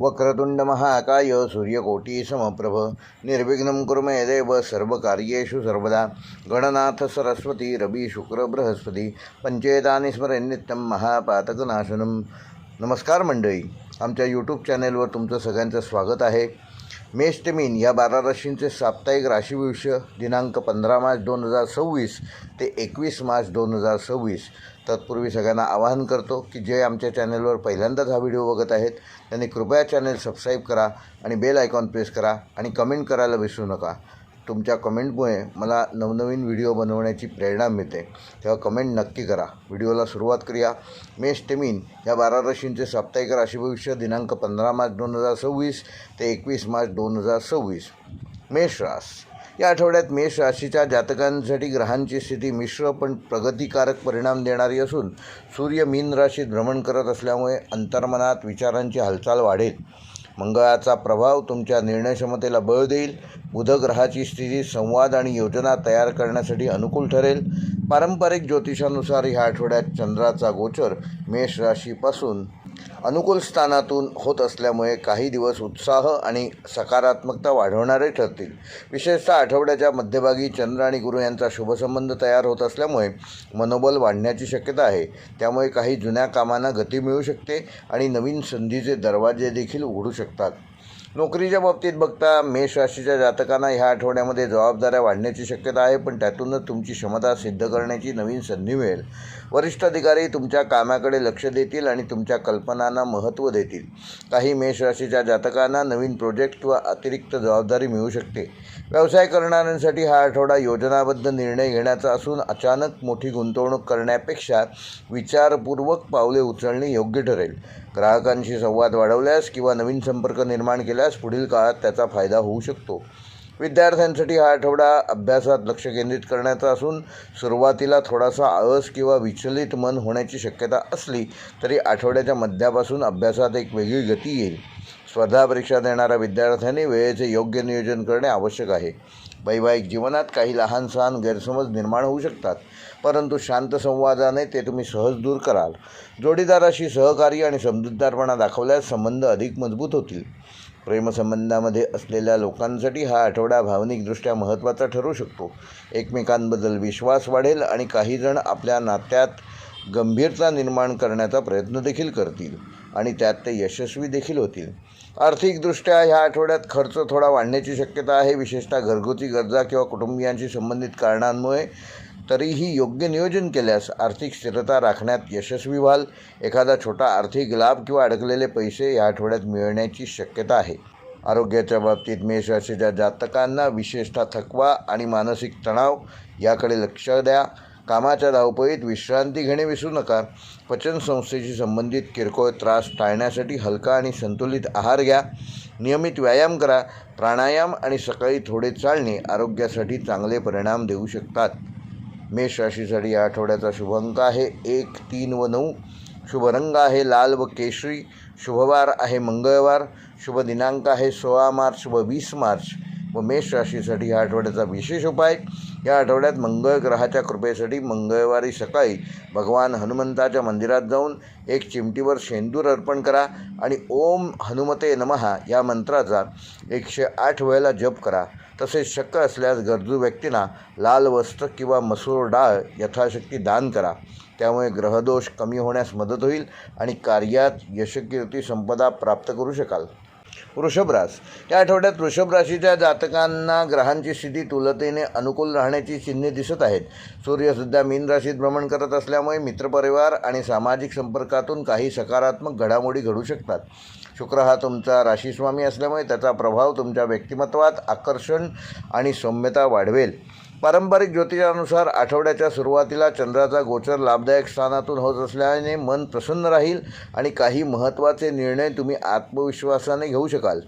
वक्रतुंड महाकाय सूर्यकोटी समप्रभ निर्विघ्नं कुरु मे देव सर्वकार्येषु सर्वदा। गणनाथ सरस्वती रवि शुक्र बृहस्पती पंचेतानि स्मरेन् नित्यं महापातकनाशनम। नमस्कार मंडळी, आमच्या यूट्यूब चॅनेलवर तुमचं सगळ्यांचं स्वागत आहे। मेष ते मीन या 12 राशींचे साप्ताहिक राशी भविष्य दिनांक 15 मार्च 2026 ते 21 मार्च 2026। तत्पूर्वी सगळ्यांना आवाहन करतो की जे आमच्या चॅनलवर पहिल्यांदाच हा व्हिडिओ बघत आहेत त्यांनी कृपया चॅनल सबस्क्राईब करा आणि बेल आयकॉन प्रेस करा आणि कमेंट करायला विसरू नका। तुमच्या कमेंटमुळे मला नवनवीन व्हिडिओ बनवण्याची प्रेरणा मिळते, तेव्हा कमेंट नक्की करा। व्हिडिओला सुरुवात करूया। मेष ते मीन या 12 राशींचे साप्ताहिक राशी भविष्य दिनांक 15 मार्च 2026 ते 21 मार्च 2026। मेष रास या आठवड्यात मेष राशीच्या जातकांसाठी ग्रहांची स्थिती मिश्र पण प्रगतिकारक परिणाम देणारी असून सूर्य मीन राशीत भ्रमण करत असल्यामुळे अंतर्मनात विचारांची हालचाल वाढेल। मंगळाचा प्रभाव तुमच्या निर्णयक्षमतेला बळ देईल। बुध ग्रहाची स्थिती संवाद आणि योजना तयार करण्यासाठी अनुकूल ठरेल। पारंपरिक ज्योतिषानुसार ह्या आठवड्यात चंद्राचा गोचर मेष राशीपासून अनुकूल स्थानातून होत असल्यामुळे काही दिवस उत्साह आणि सकारात्मकता वाढवणारे ठरतील। विशेषतः आठवड्याच्या मध्यभागी चंद्र आणि गुरु यांचा शुभसंबंध तयार होत असल्यामुळे मनोबल वाढण्याची शक्यता आहे। त्यामुळे काही जुन्या कामांना गती मिळू शकते आणि नवीन संधीचे दरवाजे देखील उघडू शकतात। नोकरीच्या बाबतीत बघता मेष राशीच्या जातकांना ह्या आठवड्यामध्ये जबाबदाऱ्या वाढण्याची शक्यता आहे, पण त्यातूनच तुमची क्षमता सिद्ध करण्याची नवीन संधी मिळेल। वरिष्ठ अधिकारी तुमच्या कामाकडे लक्ष देतील आणि तुमच्या कल्पनांना महत्त्व देतील। काही मेष राशीच्या जातकांना नवीन प्रोजेक्ट किंवा अतिरिक्त जबाबदारी मिळू शकते। व्यवसाय करणाऱ्यांसाठी हा आठवडा योजनाबद्ध निर्णय घेण्याचा असून अचानक मोठी गुंतवणूक करण्यापेक्षा विचारपूर्वक पावले उचलणे योग्य ठरेल। ग्राहकांशी संवाद वाढवल्यास किंवा नवीन संपर्क निर्माण केल्यास पुढील काळात त्याचा फायदा होऊ शकतो। विद्यार्थ्यांसाठी हा आठवडा अभ्यासात लक्ष केंद्रित करण्याचा असून सुरुवातीला थोडासा आळस किंवा विचलित मन होण्याची शक्यता असली तरी आठवड्याच्या मध्यापासून अभ्यासात एक वेगळी गती येईल। स्पर्धा परीक्षा देणाऱ्या विद्यार्थ्यांनी वेळेचे योग्य नियोजन करणे आवश्यक आहे। वैवाहिक जीवनात काही लहान सहान गैरसमज निर्माण होऊ शकतात, परंतु शांत संवादाने ते तुम्ही सहज दूर कराल। जोडीदाराशी सहकार्य आणि समजूतदारपणा दाखवल्यास संबंध अधिक मजबूत होतील। प्रेमसंबंधामध्ये असलेल्या लोकांसाठी हा आठवडा भावनिकदृष्ट्या महत्त्वाचा ठरू शकतो। एकमेकांबद्दल विश्वास वाढेल आणि काही जण आपल्या नात्यात गंभीरता निर्माण करण्याचा प्रयत्न देखील करतील आणि त्यात ते यशस्वी देखील होतील। आर्थिकदृष्ट्या ह्या आठवड्यात खर्च थोडा वाढण्याची शक्यता आहे, विशेषतः घरगुती गरजा किंवा कुटुंबियांशी संबंधित कारणांमुळे। तरीही योग्य नियोजन केल्यास आर्थिक स्थिरता राखण्यात यशस्वी व्हाल। एखादा छोटा आर्थिक लाभ किंवा अडकलेले पैसे या आठवड्यात मिळण्याची शक्यता आहे। आरोग्याच्या बाबतीत मेष राशीच्या जातकांना विशेषतः थकवा आणि मानसिक तणाव याकडे लक्ष द्या। कामाच्या धावपळीत विश्रांती घेणे विसरू नका। पचनसंस्थेशी संबंधित किरकोळ त्रास टाळण्यासाठी हलका आणि संतुलित आहार घ्या। नियमित व्यायाम करा। प्राणायाम आणि सकाळी थोडे चालणे आरोग्यासाठी चांगले परिणाम देऊ शकतात। मेष राशीसाठी या आठवड्याचा शुभ अंक आहे 1, 3 व 9। शुभ रंग आहे लाल व केशरी। शुभवार आहे मंगळवार। शुभ दिनांक आहे 16 मार्च व 20 मार्च। व मेष राशीसाठी या आठवड्याचा विशेष उपाय, या आठवड्यात मंगळ ग्रहाच्या कृपेसाठी मंगळवारी सकाळी भगवान हनुमंताच्या मंदिरात जाऊन एक चिमटीवर शेंदूर अर्पण करा आणि ओम हनुमते नमः या मंत्राचा 108 वेळेला जप करा। तसेच शक्य असल्यास गरजू व्यक्तींना लाल वस्त्र किंवा मसूर डाळ यथाशक्ती दान करा। त्यामुळे ग्रहदोष कमी होण्यास मदत होईल आणि कार्यात यशकीर्ती संपदा प्राप्त करू शकाल। वृषभ रास या आठवड्यात वृषभ राशीच्या जातकांना ग्रहांची स्थिती तुलतेने अनुकूल राहण्याची चिन्हे दिसत आहेत। सूर्य सध्या मीन राशीत भ्रमण करत असल्यामुळे मित्रपरिवार आणि सामाजिक संपर्कातून काही सकारात्मक घडामोडी घडू शकतात। शुक्र हा तुमचा राशीस्वामी असल्यामुळे त्याचा प्रभाव तुमच्या व्यक्तिमत्वात आकर्षण आणि सौम्यता वाढवेल। पारंपरिक ज्योतिषानुसार आठवड्याच्या सुरुवातीला चंद्राचा गोचर लाभदायक स्थानातून होत असल्याने मन प्रसन्न राहील आणि काही महत्त्वाचे निर्णय तुम्ही आत्मविश्वासाने घेऊ शकाल।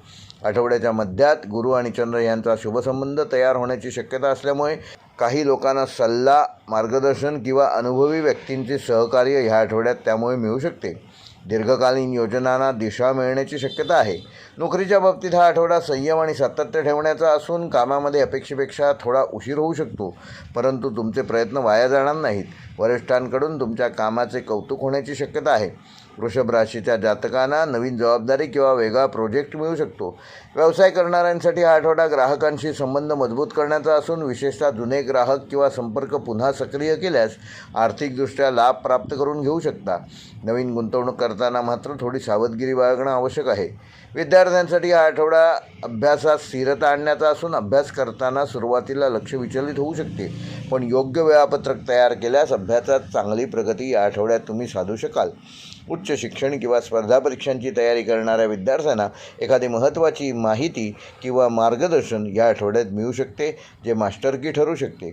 आठवड्याच्या मध्यात गुरु आणि चंद्र यांचा शुभसंबंध तयार होण्याची शक्यता असल्यामुळे काही लोकांना सल्ला, मार्गदर्शन किंवा अनुभवी व्यक्तींचे सहकार्य ह्या आठवड्यात त्यामुळे मिळू शकते। दीर्घकालीन योजनांना दिशा मिळण्याची शक्यता आहे। नोकरीच्या बाबतीत हा आठवडा संयम आणि सातत्य ठेवण्याचा असून कामामध्ये अपेक्षेपेक्षा थोडा उशीर होऊ शकतो, परंतु तुमचे प्रयत्न वाया जाणार नाहीत। वरिष्ठांकडून तुमच्या कामाचे कौतुक होण्याची शक्यता आहे। वृषभ राशीच्या जातकांना नवीन जबाबदारी किंवा वेगळा प्रोजेक्ट मिळू शकतो. व्यवसाय करणाऱ्यांसाठी हा आठवडा ग्राहकांशी संबंध मजबूत करण्याचा असून विशेषतः जुने ग्राहक किंवा संपर्क पुन्हा सक्रिय केल्यास आर्थिकदृष्ट्या लाभ प्राप्त करून घेऊ शकता. नवीन गुंतवणूक करताना मात्र थोडी सावधगिरी बाळगणं आवश्यक आहे. विद्यार्थ्यांसाठी हा आठवडा अभ्यासात स्थिरता आणण्याचा असून अभ्यास करताना सुरुवातीला लक्ष विचलित होऊ शकते, पण योग्य वेळापत्रक तयार केल्यास अभ्यासात चांगली प्रगती या आठवड्यात तुम्ही साधू शकाल. उच्च शिक्षण किंवा स्पर्धा परीक्षांची तयारी करणाऱ्या विद्यार्थ्यांना एखादी महत्त्वाची माहिती किंवा मार्गदर्शन या आठवड्यात मिळू शकते, जे मास्टरकी ठरू शकते.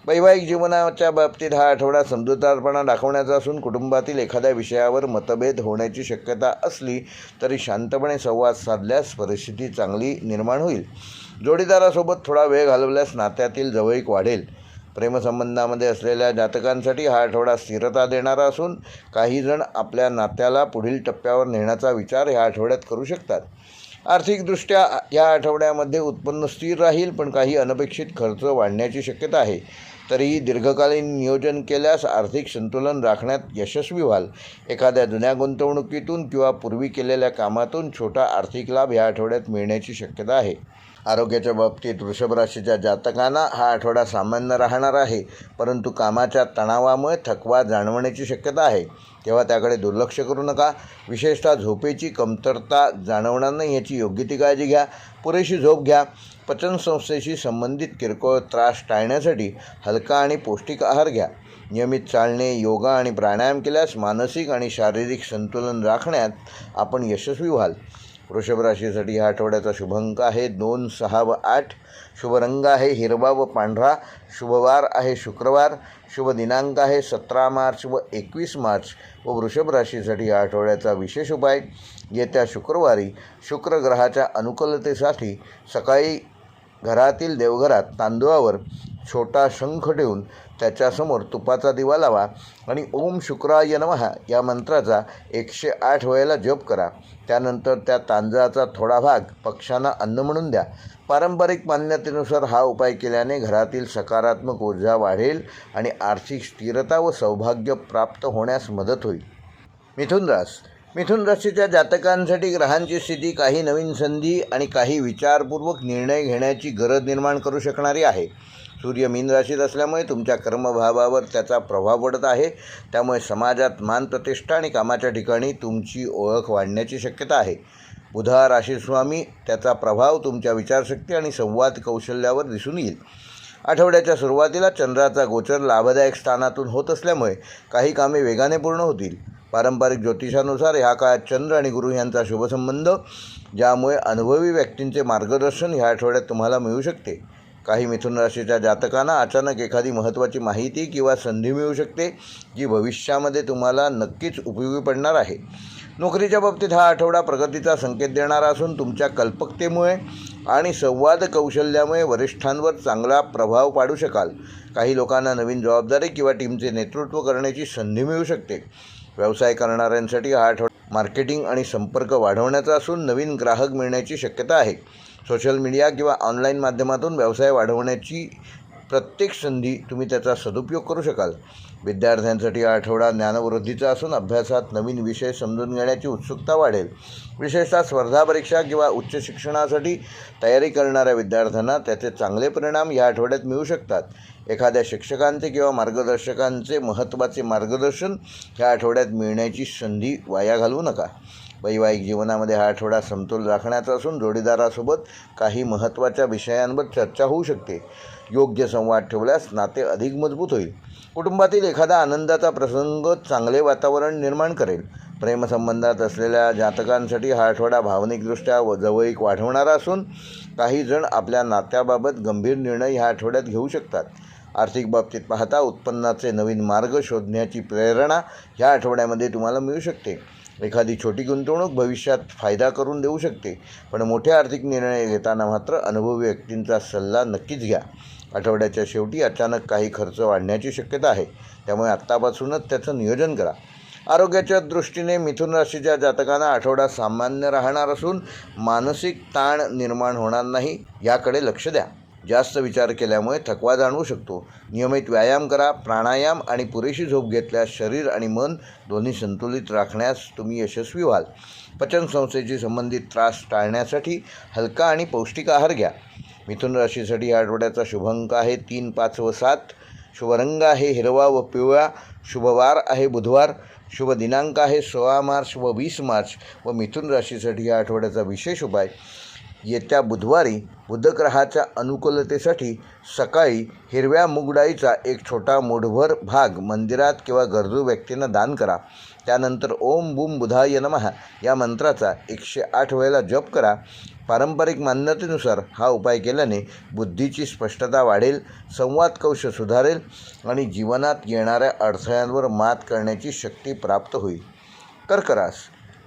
वैवाहिक जीवनाच्या बाबतीत हा आठवडा समजूतदारपणा दाखवण्याचा असून कुटुंबातील एखाद्या विषयावर मतभेद होण्याची शक्यता असली तरी शांतपणे संवाद साधल्यास परिस्थिती चांगली निर्माण होईल. जोडीदारासोबत थोडा वेळ घालवल्यास नात्यातील जवळीक वाढेल. प्रेमसंबंधामध्ये असलेल्या जातकांसाठी हा आठवडा स्थिरता देणारा असून काही जण आपल्या नात्याला पुढील टप्प्यावर नेण्याचा विचार ह्या आठवड्यात करू शकतात. आर्थिकदृष्ट्या या आठवड्यामध्ये उत्पन्न स्थिर राहील, पण काही अनपेक्षित खर्च वाढण्याची शक्यता आहे. तरीही दीर्घकालीन नियोजन केल्यास आर्थिक संतुलन राखण्यात यशस्वी व्हाल. एखाद्या जुन्या गुंतवणुकीतून किंवा पूर्वी केलेल्या कामातून छोटा आर्थिक लाभ या आठवड्यात मिळण्याची शक्यता आहे. आरोग्याच्या बाबतीत वृषभ राशीच्या जातकांना हा आठवडा सामान्य राहणार आहे, परंतु कामाच्या तणावामुळे थकवा जाणवण्याची शक्यता आहे, तेव्हा त्याकडे दुर्लक्ष करू नका. विशेषतः झोपेची कमतरता जाणवणार नाही याची योग्य ती काळजी घ्या. पुरेशी झोप घ्या. पचनसंस्थेशी संबंधित किरकोळ त्रास टाळण्यासाठी हलका आणि पौष्टिक आहार घ्या. नियमित चालणे, योगा आणि प्राणायाम केल्यास मानसिक आणि शारीरिक संतुलन राखण्यात आपण यशस्वी व्हाल. वृषभ राशीसाठी ह्या आठवड्याचा शुभ अंक आहे 2, 6 व 8. शुभ रंग आहे हिरवा व पांढरा. शुभवार आहे शुक्रवार. शुभ दिनांक आहे 17 मार्च व 21 मार्च. व वृषभ राशीसाठी या आठवड्याचा विशेष उपाय, येत्या शुक्रवारी शुक्र ग्रहाच्या अनुकूलतेसाठी सकाळी घरातील देवघरात तांदूळावर छोटा शंख ठेवून त्याच्यासमोर तुपाचा दिवा लावा आणि ओम शुक्राय नमः या मंत्राचा 108 वेळेला जप करा. त्यानंतर त्या तांदळाचा थोडा भाग पक्ष्यांना अन्न म्हणून द्या. पारंपरिक मान्यतेनुसार हा उपाय केल्याने घरातील सकारात्मक ऊर्जा वाढेल आणि आर्थिक स्थिरता व सौभाग्य प्राप्त होण्यास मदत होईल. मिथुन राशीच्या जातकांसाठी ग्रहांची स्थिती काही नवीन संधी आणि काही विचारपूर्वक निर्णय घेण्याची गरज निर्माण करू शकणारी आहे. सूर्य मीन राशीत असल्यामुळे तुमच्या कर्मभावावर त्याचा प्रभाव पडत आहे. त्यामुळे समाजात मानप्रतिष्ठा आणि कामाच्या ठिकाणी तुमची ओळख वाढण्याची शक्यता आहे. बुध हा राशीस्वामी, त्याचा प्रभाव तुमच्या विचारशक्ती आणि संवाद कौशल्यावर दिसून येईल. आठवड्याच्या सुरुवातीला चंद्राचा गोचर लाभदायक स्थानातून होत असल्यामुळे काही कामे वेगाने पूर्ण होतील. पारंपरिक ज्योतिषानुसार ह्या काळात चंद्र आणि गुरु यांचा शुभसंबंध, ज्यामुळे अनुभवी व्यक्तींचे मार्गदर्शन ह्या आठवड्यात तुम्हाला मिळू शकते. काही मिथुन राशीच्या जातकांना अचानक एखादी महत्त्वाची माहिती किंवा संधी मिळू शकते, जी भविष्यामध्ये तुम्हाला नक्कीच उपयोगी पडणार आहे. नोकरीच्या बाबतीत हा आठवडा प्रगतीचा संकेत देणारा असून तुमच्या कल्पकतेमुळे आणि संवाद कौशल्यामुळे वरिष्ठांवर चांगला प्रभाव पाडू शकाल. काही लोकांना नवीन जबाबदारी किंवा टीमचे नेतृत्व करण्याची संधी मिळू शकते. व्यवसाय करणाऱ्यांसाठी हा आठवडा मार्केटिंग आणि संपर्क वाढवण्याचा असून नवीन ग्राहक मिळण्याची शक्यता आहे. सोशल मीडिया किंवा ऑनलाईन माध्यमातून व्यवसाय वाढवण्याची प्रत्येक संधी तुम्ही त्याचा सदुपयोग करू शकाल. विद्यार्थ्यांसाठी हा आठवडा ज्ञानवृद्धीचा असून अभ्यासात नवीन विषय समजून घेण्याची उत्सुकता वाढेल. विशेषतः स्पर्धा परीक्षा किंवा उच्च शिक्षणासाठी तयारी करणाऱ्या विद्यार्थ्यांना त्याचे चांगले परिणाम या आठवड्यात मिळू शकतात. एखाद्या शिक्षकांचे किंवा मार्गदर्शकांचे महत्त्वाचे मार्गदर्शन ह्या आठवड्यात मिळण्याची संधी वाया घालवू नका. वैवाहिक जीवनामध्ये हा आठवडा समतोल राखण्याचा असून जोडीदारासोबत काही महत्त्वाच्या विषयांवर चर्चा होऊ शकते. योग्य संवाद ठेवल्यास नाते अधिक मजबूत होईल. कुटुंबातील एखादा आनंदाचा प्रसंग चांगले वातावरण निर्माण करेल. प्रेमसंबंधात असलेल्या जातकांसाठी हा आठवडा भावनिकदृष्ट्या जवळीक वाढवणारा असून काही जण आपल्या नात्याबाबत गंभीर निर्णय ह्या आठवड्यात घेऊ शकतात. आर्थिक बाबतीत पाहता उत्पन्नाचे नवीन मार्ग शोधण्याची प्रेरणा ह्या आठवड्यामध्ये तुम्हाला मिळू शकते. एखादी छोटी गुंतवणूक भविष्यात फायदा करून देऊ शकते, पण मोठे आर्थिक निर्णय घेताना मात्र अनुभवी व्यक्तींचा सल्ला नक्कीच घ्या. आठवड्याच्या शेवटी अचानक काही खर्च वाढण्याची शक्यता आहे, त्यामुळे आत्तापासूनच त्याचं नियोजन करा. आरोग्याच्या दृष्टीने मिथुन राशीच्या जातकांना आठवडा सामान्य राहणार असून मानसिक ताण निर्माण होणार नाही याकडे लक्ष द्या. जास्त विचार केल्यामुळे थकवा जाणवू शकतो. नियमित व्यायाम करा. प्राणायाम आणि पुरेशी झोप घेतल्यास शरीर आणि मन दोन्ही संतुलित राखण्यास तुम्ही यशस्वी व्हाल. पचनसंस्थेशी संबंधित त्रास टाळण्यासाठी हलका आणि पौष्टिक आहार घ्या. मिथुन राशीसाठी या आठवड्याचा शुभ अंक आहे 3, 5 व 7. शुभ रंग आहे हिरवा व पिवळा. शुभवार आहे बुधवार. शुभ दिनांक आहे 16 मार्च व 20 मार्च. व मिथुन राशीसाठी या आठवड्याचा विशेष उपाय, येत्या बुधवारी बुधग्रहाच्या अनुकूलतेसाठी सकाळी हिरव्या मूगडाळीचा एक छोटा मूठभर भाग मंदिरात किंवा गरजू व्यक्तींना दान करा. त्यानंतर ओम बूम बुधाय नमः या मंत्राचा 108 वेळेला जप करा. पारंपरिक मान्यतेनुसार हा उपाय केल्याने बुद्धीची स्पष्टता वाढेल, संवाद कौशल्य सुधारेल आणि जीवनात येणाऱ्या अडथळ्यांवर मात करण्याची शक्ती प्राप्त होईल.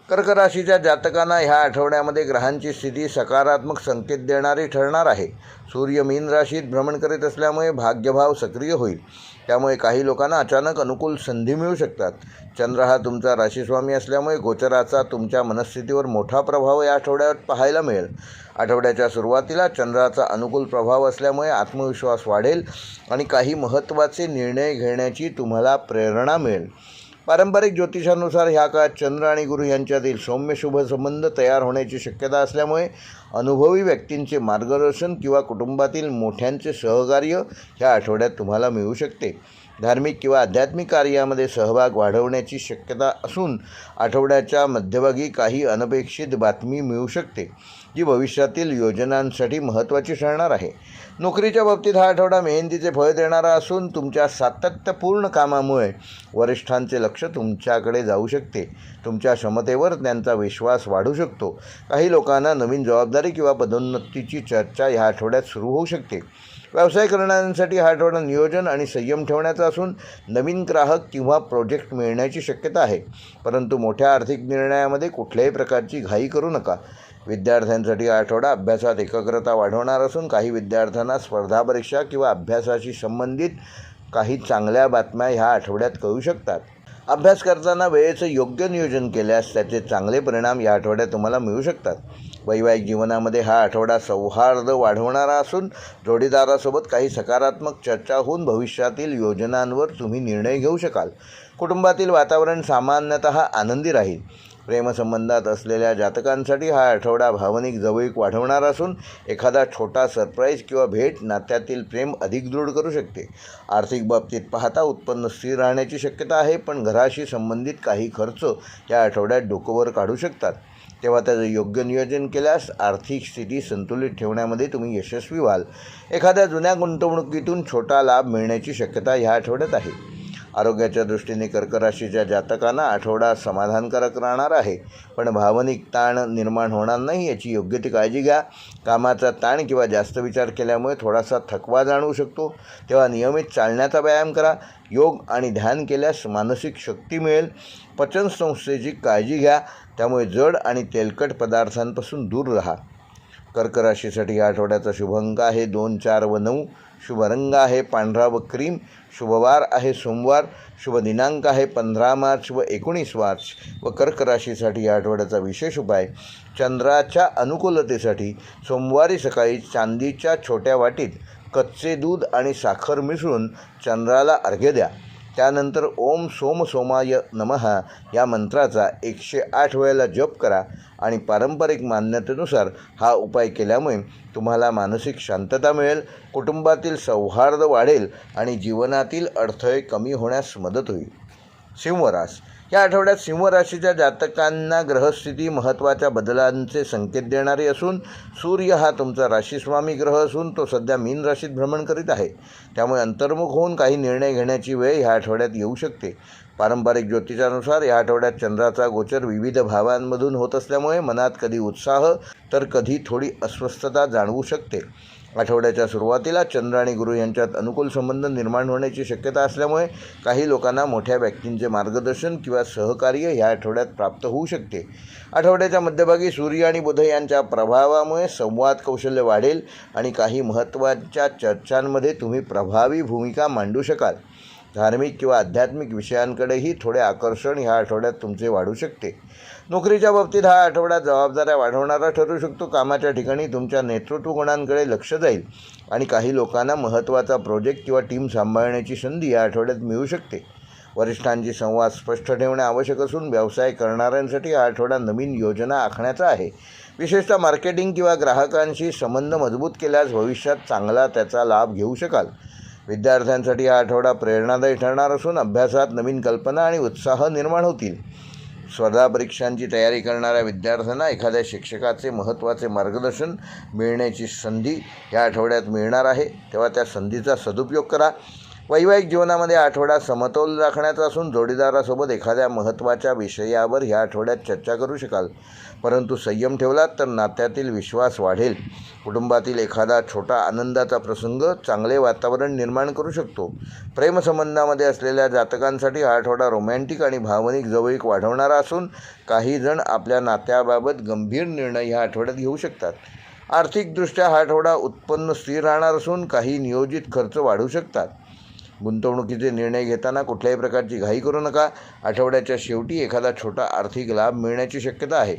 कर्क राशीच्या जातकांना ह्या आठवड्यामध्ये ग्रहांची स्थिती सकारात्मक संकेत देणारी ठरणार आहे. सूर्य मीन राशीत भ्रमण करीत असल्यामुळे भाग्यभाव सक्रिय होईल. त्यामुळे काही लोकांना अचानक अनुकूल संधी मिळू शकतात. चंद्र हा तुमचा राशीस्वामी असल्यामुळे गोचराचा तुमच्या मनस्थितीवर मोठा प्रभाव या आठवड्यात पाहायला मिळेल. आठवड्याच्या सुरुवातीला चंद्राचा अनुकूल प्रभाव असल्यामुळे आत्मविश्वास वाढेल आणि काही महत्त्वाचे निर्णय घेण्याची तुम्हाला प्रेरणा मिळेल. पारंपरिक ज्योतिषानुसार ह्या काळात चंद्र आणि गुरु यांच्यातील सौम्य शुभ संबंध तयार होण्याची शक्यता असल्यामुळे अनुभवी व्यक्तींचे मार्गदर्शन किंवा कुटुंबातील मोठ्यांचे सहकार्य ह्या आठवड्यात तुम्हाला मिळू शकते. धार्मिक किंवा आध्यात्मिक कार्यामध्ये सहभाग वाढवण्याची शक्यता असून आठवड्याच्या मध्यभागी काही अनपेक्षित बातमी मिळू शकते, जी भविष्यातील योजनांसाठी महत्त्वाची ठरणार आहे. नोकरीच्या बाबतीत हा आठवडा मेहनतीचे फळ देणारा असून तुमच्या सातत्यपूर्ण कामामुळे वरिष्ठांचे लक्ष तुमच्याकडे जाऊ शकते. तुमच्या क्षमतेवर त्यांचा विश्वास वाढू शकतो. काही लोकांना नवीन जबाबदारी किंवा पदोन्नतीची चर्चा ह्या आठवड्यात सुरू होऊ शकते. व्यवसाय करणाऱ्यांसाठी हा आठवडा नियोजन आणि संयम ठेवण्याचा असून नवीन ग्राहक किंवा प्रोजेक्ट मिळण्याची शक्यता आहे. परंतु मोठ्या आर्थिक निर्णयामध्ये कुठल्याही प्रकारची घाई करू नका. विद्यार्थ्यांसाठी हा आठवडा अभ्यासात एकाग्रता वाढवणार असून काही विद्यार्थ्यांना स्पर्धा परीक्षा किंवा अभ्यासाशी संबंधित काही चांगल्या बातम्या ह्या आठवड्यात कळू शकतात. अभ्यास करताना वेळेचं योग्य नियोजन केल्यास त्याचे चांगले परिणाम या आठवड्यात तुम्हाला मिळू शकतात. वैवाहिक जीवनामध्ये हा आठवडा सौहार्द वाढवणारा असून जोडीदारासोबत काही सकारात्मक चर्चा होऊन भविष्यातील योजनांवर तुम्ही निर्णय घेऊ शकाल. कुटुंबातील वातावरण सामान्यतः आनंदी राहील. प्रेमसंबंधात असलेल्या जातकांसाठी हा आठवडा भावनिक जवळीक वाढवणारा असून एखादा छोटा सरप्राईज किंवा भेट नात्यातील प्रेम अधिक दृढ करू शकते. आर्थिक बाबतीत पाहता उत्पन्न स्थिर राहण्याची शक्यता आहे, पण घराशी संबंधित काही खर्च या आठवड्यात डोकंवर काढू शकतात. तेव्हा त्याचं योग्य नियोजन केल्यास आर्थिक स्थिती संतुलित ठेवण्यामध्ये तुम्ही यशस्वी व्हाल. एखाद्या जुन्या गुंतवणुकीतून छोटा लाभ मिळण्याची शक्यता ह्या आठवड्यात आहे. आरोग्याच्या दृष्टीने कर्क राशीच्या जातकांना आठवडा समाधानकारक राहणार आहे, पण भावनिक ताण निर्माण होणार नाही याची योग्य ती काळजी घ्या. कामाचा ताण किंवा जास्त विचार केल्यामुळे थोडासा थकवा जाणवू शकतो. तेव्हा नियमित चालण्याचा व्यायाम करा. योग आणि ध्यान केल्यास मानसिक शक्ती मिळेल. पचनसंस्थेची काळजी घ्या, त्यामुळे जड आणि तेलकट पदार्थांपासून दूर राहा. कर्क राशीसाठी या आठवड्याचा शुभ अंक आहे 2, 4 व 9. शुभ रंग आहे पांढरा व क्रीम. शुभवार आहे सोमवार. शुभ दिनांक आहे 15 मार्च व 19 मार्च. व कर्क राशीसाठी या आठवड्याचा विशेष उपाय, चंद्राच्या अनुकूलतेसाठी सोमवारी सकाळी चांदीच्या छोट्या वाटीत कच्चे दूध आणि साखर मिसळून चंद्राला अर्घ्य द्या. त्यानंतर ओम सोम सोमाय नमः या मंत्राचा 108 वेळेला जप करा आणि पारंपरिक मान्यतेनुसार हा उपाय केल्यामुळे तुम्हाला मानसिक शांतता मिळेल, कुटुंबातील सौहार्द वाढेल आणि जीवनातील अडथळे कमी होण्यास मदत होईल. सिंह रास या आठवड्यात सिंह राशीच्या जातकांना ग्रहस्थिती महत्त्वाच्या बदलांचे संकेत देणारी असून सूर्य हा तुमचा राशीस्वामी ग्रह असून तो सध्या मीन राशीत भ्रमण करीत आहे. त्यामुळे अंतर्मुख होऊन काही निर्णय घेण्याची वेळ ह्या आठवड्यात येऊ शकते. पारंपरिक ज्योतिषानुसार या आठवड्यात चंद्राचा गोचर विविध भावांमधून होत असल्यामुळे मनात कधी उत्साह तर कधी थोडी अस्वस्थता जाणवू शकते. आठवड्याच्या सुरुवातीला चंद्र आणि गुरु यांच्यात अनुकूल संबंध निर्माण होण्याची शक्यता असल्यामुळे काही लोकांना मोठ्या व्यक्तींचे मार्गदर्शन किंवा सहकार्य ह्या आठवड्यात प्राप्त होऊ शकते. आठवड्याच्या मध्यभागी सूर्य आणि बुध यांच्या प्रभावामुळे संवाद कौशल्य वाढेल आणि काही महत्त्वाच्या चर्चांमध्ये तुम्ही प्रभावी भूमिका मांडू शकाल. धार्मिक किंवा आध्यात्मिक विषयांकडेही थोडे आकर्षण ह्या आठवड्यात तुमचे वाढू शकते. नोकरीच्या बाबतीत हा आठवडा जबाबदाऱ्या वाढवणारा ठरू शकतो. कामाच्या ठिकाणी तुमच्या नेतृत्व गुणांकडे लक्ष जाईल आणि काही लोकांना महत्त्वाचा प्रोजेक्ट किंवा टीम सांभाळण्याची संधी या आठवड्यात मिळू शकते. वरिष्ठांची संवाद स्पष्ट ठेवणे आवश्यक असून व्यवसाय करणाऱ्यांसाठी हा आठवडा नवीन योजना आखण्याचा आहे. विशेषतः मार्केटिंग किंवा ग्राहकांशी संबंध मजबूत केल्यास भविष्यात चांगला त्याचा लाभ घेऊ शकाल. विद्यार्थ्यांसाठी हा आठवडा प्रेरणादायी ठरणार असून अभ्यासात नवीन कल्पना आणि उत्साह निर्माण होतील. स्पर्धा परीक्षांची तयारी करणाऱ्या विद्यार्थ्यांना एखाद्या शिक्षकाचे महत्त्वाचे मार्गदर्शन मिळण्याची संधी या आठवड्यात मिळणार आहे, तेव्हा त्या संधीचा सदुपयोग करा. वैवाहिक जीवनामध्ये आठवडा समतोल राखण्याचा असून जोडीदारासोबत एखाद्या महत्त्वाच्या विषयावर ह्या आठवड्यात चर्चा करू शकाल, परंतु संयम ठेवलात तर नात्यातील विश्वास वाढेल. कुटुंबातील एखादा छोटा आनंदाचा प्रसंग चांगले वातावरण निर्माण करू शकतो. प्रेमसंबंधामध्ये असलेल्या जातकांसाठी हा आठवडा रोमॅन्टिक आणि भावनिक जवळीक वाढवणारा असून काही जण आपल्या नात्याबाबत गंभीर निर्णय ह्या आठवड्यात घेऊ शकतात. आर्थिकदृष्ट्या हा आठवडा उत्पन्न स्थिर राहणार असून काही नियोजित खर्च वाढू शकतात. गुंतवणुकीचे निर्णय घेताना कुठल्याही प्रकारची घाई करू नका. आठवड्याच्या शेवटी एखादा छोटा आर्थिक लाभ मिळण्याची शक्यता आहे.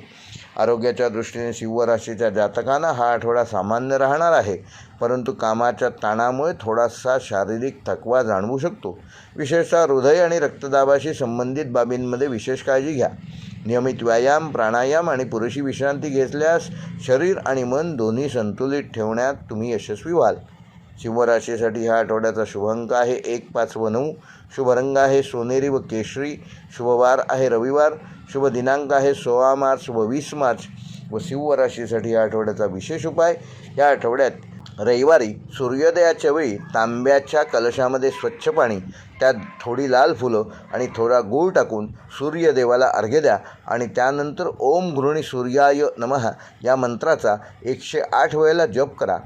आरोग्याच्या दृष्टीने सिंह राशीच्या जातकांना हा आठवडा सामान्य राहणार आहे, परंतु कामाच्या ताणामुळे थोडासा शारीरिक थकवा जाणवू शकतो. विशेषतः हृदय आणि रक्तदाबाशी संबंधित बाबींमध्ये विशेष काळजी घ्या. नियमित व्यायाम, प्राणायाम आणि पुरेशी विश्रांती घेतल्यास शरीर आणि मन दोन्ही संतुलित ठेवण्यात तुम्ही यशस्वी व्हाल. सिंह राशीसाठी ह्या आठवड्याचा शुभ अंक आहे 1, 5 व 9. शुभ रंग आहे सोनेरी व केशरी. शुभवार आहे रविवार. शुभ दिनांक आहे 16 मार्च व 20 मार्च. व सिंह राशीसाठी या आठवड्याचा विशेष उपाय, या आठवड्यात रविवारी सूर्योदयाच्या वेळी तांब्याच्या कलशामध्ये स्वच्छ पाणी, त्यात थोडी लाल फुलं आणि थोडा गूळ टाकून सूर्यदेवाला अर्घ्य द्या आणि त्यानंतर ओम गृहिणी सूर्याय नमः या मंत्राचा 108 वेळेला जप करा.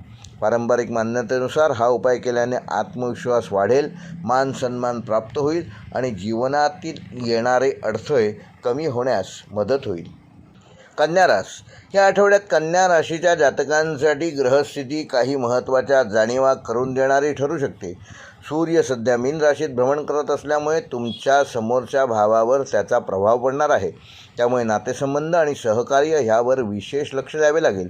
पारंपरिक मान्यतेनुसार हा उपाय केल्याने आत्मविश्वास वाढेल, मान सन्मान प्राप्त होईल आणि जीवनातील येणारे अडथळे कमी होण्यास मदत होईल. कन्या रास, या आठवड्यात कन्या राशीच्या जातकांसाठी ग्रहस्थिती काही महत्त्वाच्या जाणीवा करून देणारी ठरू शकते. सूर्य सध्या मीन राशीत भ्रमण करत असल्यामुळे तुमच्या समोरच्या भावावर त्याचा प्रभाव पडणार आहे. त्यामुळे नातेसंबंध आणि सहकार्य ह्यावर विशेष लक्ष द्यावे लागेल.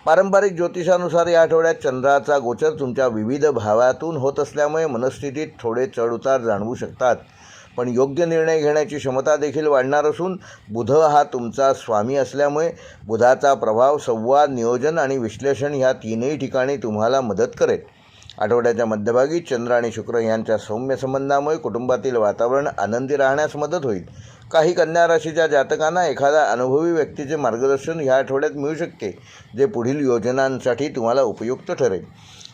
पारंपरिक ज्योतिषानुसार या आठवड्यात चंद्राचा गोचर तुमच्या विविध भावातून होत असल्यामुळे मनस्थितीत थोडे चढउतार जाणवू शकतात, पण योग्य निर्णय घेण्याची क्षमता देखील वाढणार असून बुध हा तुमचा स्वामी असल्यामुळे बुधाचा प्रभाव संवाद, नियोजन आणि विश्लेषण ह्या तीनही ठिकाणी तुम्हाला मदत करेल. आठवड्याच्या मध्यभागी चंद्र आणि शुक्र यांच्या सौम्य संबंधामुळे कुटुंबातील वातावरण आनंदी राहण्यास मदत होईल. काही कन्या राशीच्या जातकांना एखाद्या अनुभवी व्यक्तीचे मार्गदर्शन ह्या आठवड्यात मिळू शकते, जे पुढील योजनांसाठी तुम्हाला उपयुक्त ठरेल.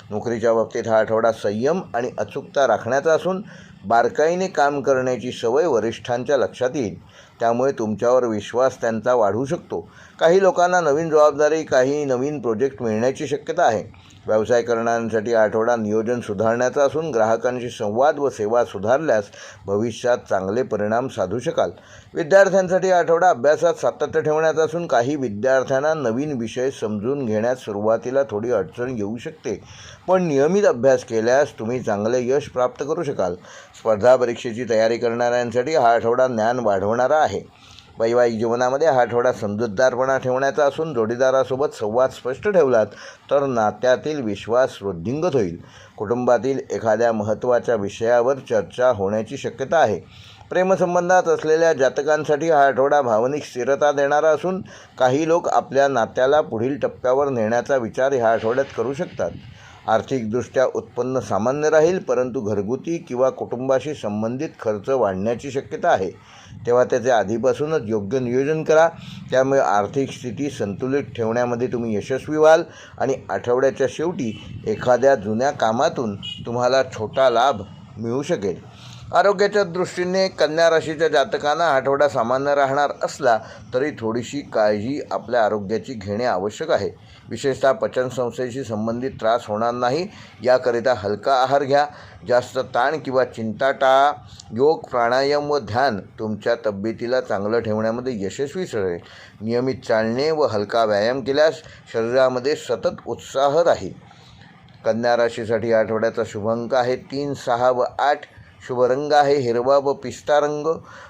नोकरीच्या बाबतीत हा आठवडा संयम आणि अचूकता राखण्याचा असून बारकाईने काम करण्याची सवय वरिष्ठांच्या लक्षात येईल. त्यामुळे तुमच्यावर विश्वास त्यांचा वाढू शकतो. काही लोकांना नवीन जबाबदारी, काही नवीन प्रोजेक्ट मिळण्याची शक्यता आहे. व्यवसाय करणाऱ्यांसाठी आठवडा नियोजन सुधारण्याचा असून ग्राहकांशी संवाद व सेवा सुधारल्यास भविष्यात चांगले परिणाम साधू शकाल. विद्यार्थ्यांसाठी आठवडा अभ्यासात सातत्य ठेवण्याचा असून काही विद्यार्थ्यांना नवीन विषय समजून घेण्यात सुरुवातीला थोडी अडचण येऊ शकते, पण नियमित अभ्यास केल्यास तुम्ही चांगले यश प्राप्त करू शकाल. स्पर्धा परीक्षेची तयारी करणाऱ्यांसाठी हा आठवडा ज्ञान वाढवणारा आहे. वैवाहिक जीवनामध्ये हा आठवडा समजूतदारपणा ठेवण्याचा असून जोडीदारासोबत संवाद स्पष्ट ठेवलात तर नात्यातील विश्वास वृद्धिंगत होईल. कुटुंबातील एखाद्या महत्त्वाच्या विषयावर चर्चा होण्याची शक्यता आहे. प्रेमसंबंधात असलेल्या जातकांसाठी हा आठवडा भावनिक स्थिरता देणारा असून काही लोक आपल्या नात्याला पुढील टप्प्यावर नेण्याचा विचार ह्या आठवड्यात करू शकतात. आर्थिकदृष्ट्या उत्पन्न सामान्य राहील, परंतु घरगुती किंवा कुटुंबाशी संबंधित खर्च वाढण्याची शक्यता आहे. तेव्हा त्याचे आधीपासूनच योग्य नियोजन करा. त्यामुळे आर्थिक स्थिती संतुलित ठेवण्यामध्ये तुम्ही यशस्वी व्हाल आणि आठवड्याच्या शेवटी एखाद्या जुन्या कामातून तुम्हाला छोटा लाभ मिळू शकेल. आरोग्याच्या दृष्टीने कन्या राशीच्या जातकांना आठवडा सामान्य राहणार असला तरी थोडीशी काळजी आपल्या आरोग्याची घेणे आवश्यक आहे. विशेषतः पचनसंस्थेशी संबंधित त्रास होणार नाही याकरिता हलका आहार घ्या. जास्त ताण किंवा चिंता टाळा. योग, प्राणायाम व ध्यान तुमच्या तब्येतीला चांगलं ठेवण्यामध्ये यशस्वी ठरेल. नियमित चालणे व हलका व्यायाम केल्यास शरीरामध्ये सतत उत्साह राहील. कन्या राशीसाठी आठवड्याचा शुभ अंक आहे 3, 6 व 8. शुभ रंग आहे हिरवा व पिस्ता रंग,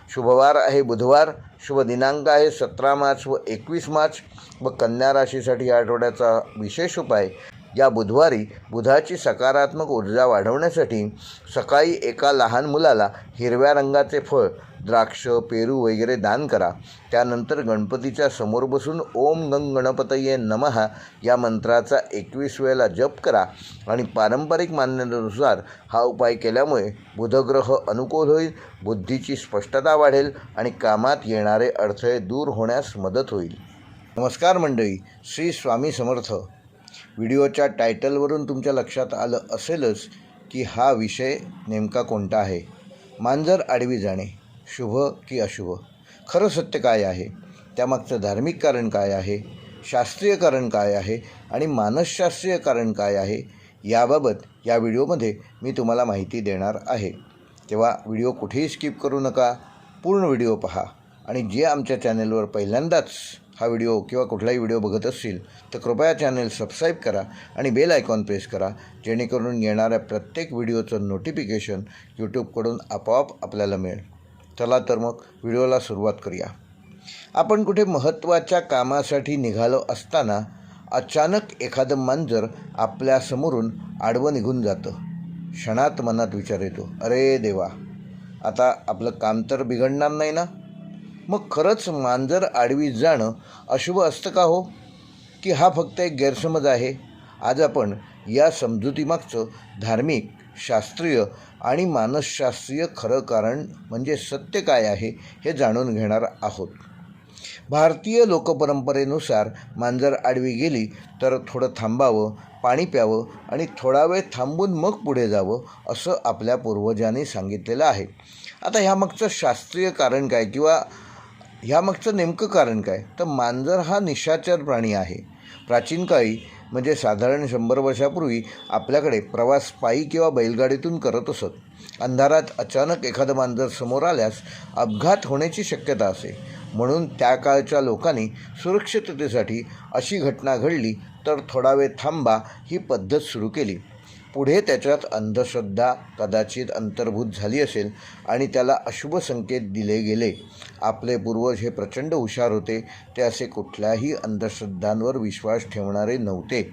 शुभवार आहे बुधवार, शुभ दिनांक आहे 17 मार्च व 21 मार्च व कन्या राशीसाठी या आठवड्याचा विशेष उपाय, या बुधवारी बुधाची सकारात्मक ऊर्जा वाढवण्यासाठी सकाळी एका लहान मुलाला हिरव्या रंगाचे फळ, द्राक्ष, पेरू वगैरे दान करा. त्यानंतर गणपतीच्या समोर बसून ओम गंग गणपतये नमः या मंत्राचा 21 वेळेला जप करा आणि पारंपरिक मान्यतेनुसार हा उपाय केल्यामुळे बुधग्रह अनुकूल होईल, बुद्धीची स्पष्टता वाढेल आणि कामात येणारे अडथळे दूर होण्यास मदत होईल. नमस्कार मंडळी, श्री स्वामी समर्थ. व्हिडिओच्या टायटलवरून तुमच्या लक्षात आलं असेलच की हा विषय नेमका कोणता आहे. मांजर आडवी जाणे शुभ की अशुभ? खरं सत्य काय आहे? त्यामागचं धार्मिक कारण काय आहे? शास्त्रीय कारण काय आहे? आणि मानसशास्त्रीय कारण काय आहे? याबाबत या व्हिडिओमध्ये मी तुम्हाला माहिती देणार आहे. तेव्हा व्हिडिओ कुठेही स्किप करू नका, पूर्ण व्हिडिओ पहा. आणि जे आमच्या चॅनेलवर पहिल्यांदाच हा व्हिडिओ किंवा कुठलाही व्हिडिओ बघत असतील तर कृपया चॅनेल सबस्क्राईब करा आणि बेल आयकॉन प्रेस करा, जेणेकरून येणाऱ्या प्रत्येक व्हिडिओचं नोटिफिकेशन यूट्यूबकडून आपोआप आपल्याला मिळेल. चला तर मग व्हिडिओला सुरुवात करूया. आपण कुठे महत्त्वाच्या कामासाठी निघालो असताना अचानक एखादं मांजर आपल्यासमोरून आडवं निघून जातं. क्षणात मनात विचार येतो, अरे देवा, आता आपलं काम तर बिघडणार नाही ना? मग खरंच मांजर आडवी जाणं अशुभ असतं का हो, की हा फक्त एक गैरसमज आहे? आज आपण या समजुतीमागचं धार्मिक, शास्त्रीय आणि मानसशास्त्रीय खरं कारण म्हणजे सत्य काय आहे हे जाणून घेणार आहोत. भारतीय लोकपरंपरेनुसार मांजर आडवी गेली तर थोडं थांबावं, पाणी प्यावं आणि थोडा वेळ थांबून मग पुढे जावं असं आपल्या पूर्वजांनी सांगितलेलं आहे. आता ह्यामागचं शास्त्रीय कारण काय किंवा ह्यामागचं नेमकं कारण काय? तर मांजर हा निशाचर प्राणी आहे. प्राचीन काळी म्हणजे साधारण 100 वर्षापूर्वी आपल्याकडे प्रवास पायी किंवा बैलगाडीतून करत असत. अंधारात अचानक एखादं मांजर समोर आल्यास अपघात होण्याची शक्यता असे. म्हणून त्या काळच्या लोकांनी सुरक्षिततेसाठी अशी घटना घडली तर थोडा वेळ थांबा ही पद्धत सुरू केली. पुढे त्याच्यात अंधश्रद्धा कदाचित अंतर्भूत झाली असेल आणि त्याला अशुभ संकेत दिले गेले. आपले पूर्वज हे प्रचंड हुशार होते. ते असे कुठल्याही अंधश्रद्धांवर विश्वास ठेवणारे नव्हते.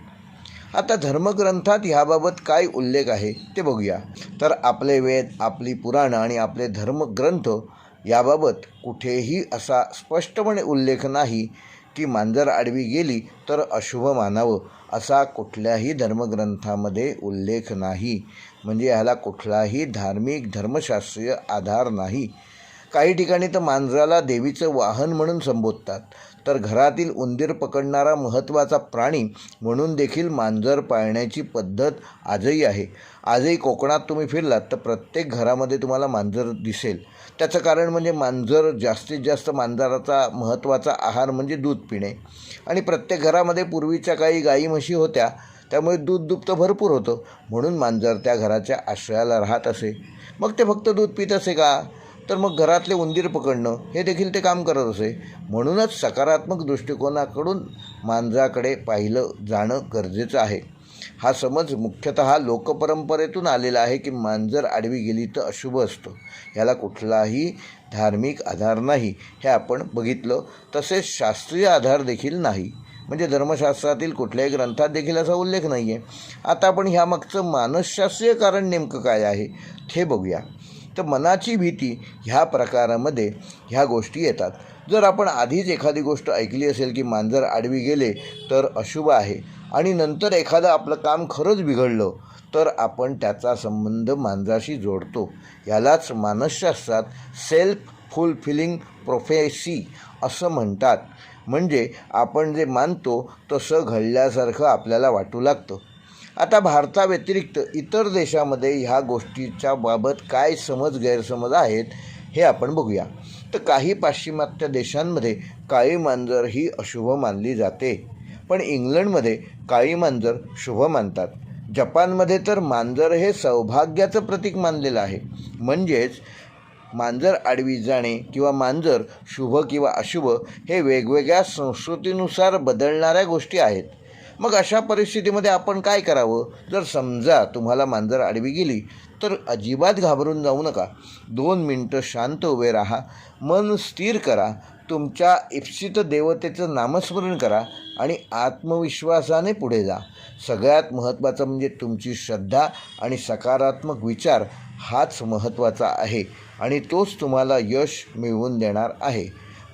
आता धर्मग्रंथात ह्याबाबत काय उल्लेख आहे ते बघूया. तर आपले वेद, आपली पुराणं आणि आपले धर्मग्रंथ याबाबत कुठेही असा स्पष्टपणे उल्लेख नाही की मांजर आडवी गेली तर अशुभ मानावं, असा कुठल्याही धर्मग्रंथामध्ये उल्लेख नाही. म्हणजे ह्याला कुठलाही धार्मिक धर्मशास्त्रीय आधार नाही. काही ठिकाणी तर मांजराला देवीचं वाहन म्हणून संबोधतात. तर घरातील उंदीर पकडणारा महत्त्वाचा प्राणी म्हणून देखील मांजर पाळण्याची पद्धत आजही आहे. आजही कोकणात तुम्ही फिरलात तर प्रत्येक घरामध्ये तुम्हाला मांजर दिसेल. त्याचं कारण म्हणजे मांजर जास्तीत जास्त मांजराचा महत्त्वाचा आहार म्हणजे दूध पिणे. आणि प्रत्येक घरामध्ये पूर्वीच्या काही गाई म्हशी होत्या, त्यामुळे दूध दुभतं भरपूर होतं. म्हणून मांजर त्या घराच्या आश्रयाला राहत असे. मग ते फक्त दूध पित असे का? तर मग घरातले उंदीर पकडणं हे देखील ते काम करत असे. म्हणूनच सकारात्मक दृष्टिकोनाकडून मांजराकडे पाहिलं जाणं गरजेचं आहे. हा समज मुख्यतः लोकपरंपरेतून आलेला आहे की मांजर आडवी गेली तर अशुभ असतं. याला कुठलाही धार्मिक आधार नाही हे आपण बघितलं. तसेच शास्त्रीय आधार देखील नाही. म्हणजे धर्मशास्त्रातील कुठल्याही ग्रंथात देखील असा उल्लेख नाही आहे. आता आपण ह्यामागचं मानसशास्त्रीय कारण नेमकं काय आहे हे बघूया. तर मनाची भीती ह्या प्रकारामध्ये ह्या गोष्टी येतात. जर आपण आधीच एखादी गोष्ट ऐकली असेल की मांजर आडवी गेले तर अशुभ आहे आणि नंतर एखादं आपलं काम खरंच बिघडलं तर आपण त्याचा संबंध मांजराशी जोडतो. यालाच मानसशास्त्रात सेल्फ फुलफिलिंग प्रोफेसी असं म्हणतात. म्हणजे आपण जे मानतो तसं घडल्यासारखं आपल्याला वाटू लागतं. आता भारताव्यतिरिक्त इतर देशामध्ये ह्या गोष्टीच्या बाबत काय समज गैरसमज आहेत हे आपण बघूया. तर काही पाश्चिमात्य देशांमध्ये काळी मांजर ही अशुभ मानली जाते. पण इंग्लंडमध्ये काळी मांजर शुभ मानतात. जपानमध्ये तर मांजर हे सौभाग्याचं प्रतीक मानलेलं आहे. म्हणजेच मांजर आडवी जाणे किंवा मांजर शुभ किंवा अशुभ हे वेगवेगळ्या संस्कृतीनुसार बदलणाऱ्या गोष्टी आहेत. मग अशा परिस्थितीमध्ये आपण काय करावं? जर समजा तुम्हाला मांजर आडवी गेली तर अजिबात घाबरून जाऊ नका. 2 मिनटं शांत उभे राहा, मन स्थिर करा, तुमच्या इप्सित देवतेचं नामस्मरण करा आणि आत्मविश्वासाने पुढे जा. सगळ्यात महत्त्वाचं म्हणजे तुमची श्रद्धा आणि सकारात्मक विचार हाच महत्त्वाचा आहे आणि तोच तुम्हाला यश मिळवून देणार आहे.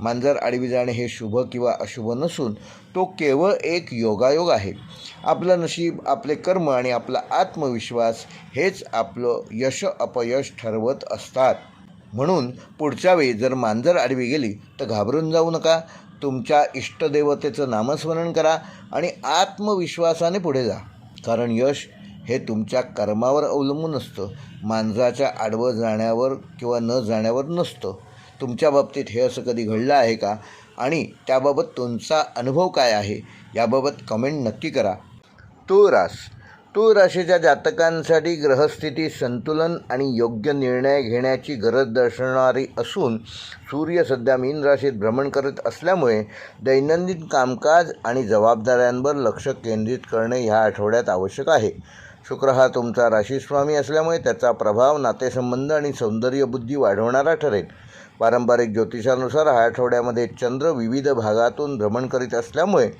मांजर आडवी जाणे हे शुभ किंवा अशुभ नसून तो केवळ एक योगायोग आहे. आपलं नशीब, आपले कर्म आणि आपला आत्मविश्वास हेच आपलं यश अपयश ठरवत असतात. म्हणून पुढच्या वेळी जर मांजर आडवी गेली तर घाबरून जाऊ नका. तुमच्या इष्टदेवतेचं नामस्मरण करा आणि आत्मविश्वासाने पुढे जा. कारण यश हे तुमच्या कर्मावर अवलंबून असतं, मांजराच्या आडवं जाण्यावर किंवा न जाण्यावर नसतं. तुमच्या बाबतीत हे असं कधी घडलं आहे का? आणि त्याबाबत तुमचा अनुभव काय आहे याबाबत कमेंट नक्की करा. तुळ राशीच्या जातकांसाठी ग्रहस्थिती संतुलन आणि योग्य निर्णय घेण्याची गरज दर्शवणारी असून सूर्य सध्या मीन राशीत भ्रमण करत असल्यामुळे दैनंदिन कामकाज आणि जबाबदाऱ्यांवर लक्ष केंद्रित करणे ह्या आठवड्यात आवश्यक आहे. शुक्र हा तुमचा राशीस्वामी असल्यामुळे त्याचा प्रभाव नातेसंबंध आणि सौंदर्यबुद्धी वाढवणारा ठरेल. पारंपरिक ज्योतिषानुसार ह्या आठवड्यामध्ये चंद्र विविध भागातून भ्रमण करीत असल्यामुळे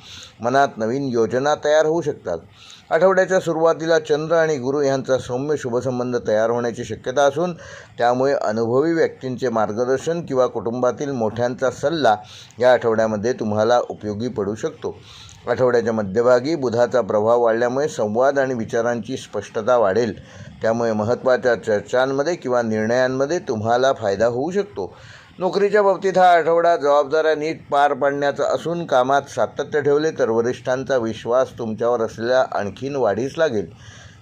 मनात नवीन योजना तयार होऊ शकतात. आठवड्याच्या सुरुवातीला चंद्र आणि गुरु यांचा सौम्य शुभसंबंध तयार होण्याची शक्यता असून त्यामुळे अनुभवी व्यक्तींचे मार्गदर्शन किंवा कुटुंबातील मोठ्यांचा सल्ला या आठवड्यामध्ये तुम्हाला उपयोगी पडू शकतो. आठवड्याच्या मध्यभागी बुधाचा प्रभाव वाढल्यामुळे संवाद आणि विचारांची स्पष्टता वाढेल. त्यामुळे महत्त्वाच्या चर्चांमध्ये किंवा निर्णयांमध्ये तुम्हाला फायदा होऊ शकतो. नोकरीच्या बाबतीत हा आठवडा जबाबदाऱ्या नीट पार पाडण्याचा असून कामात सातत्य ठेवले तर वरिष्ठांचा विश्वास तुमच्यावर असलेला आणखीन वाढीस लागेल.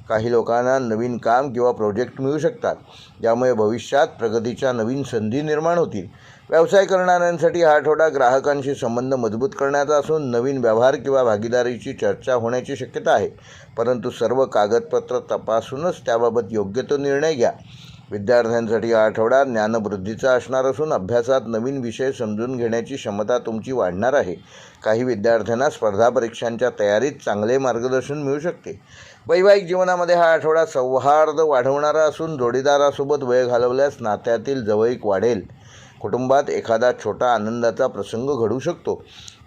काही लोकांना नवीन काम किंवा प्रोजेक्ट मिळू शकतात, ज्यामुळे भविष्यात प्रगतीच्या नवीन संधी निर्माण होतील. व्यवसाय करणाऱ्यांसाठी हा आठवडा ग्राहकांशी संबंध मजबूत करण्याचा असून नवीन व्यवहार किंवा भागीदारीची चर्चा होण्याची शक्यता आहे. परंतु सर्व कागदपत्र तपासूनच त्याबाबत योग्य तो निर्णय घ्या. विद्यार्थ्यांसाठी हा आठवडा ज्ञानवृद्धीचा असणार असून अभ्यासात नवीन विषय समजून घेण्याची क्षमता तुमची वाढणार आहे. काही विद्यार्थ्यांना स्पर्धा परीक्षांच्या तयारीत चांगले मार्गदर्शन मिळू शकते. वैवाहिक जीवनामध्ये हा आठवडा सौहार्द वाढवणारा असून जोडीदारासोबत वेळ घालवल्यास नात्यातील जवळीक वाढेल. कुटुंबात एखादा छोटा आनंदाचा प्रसंग घडू शकतो.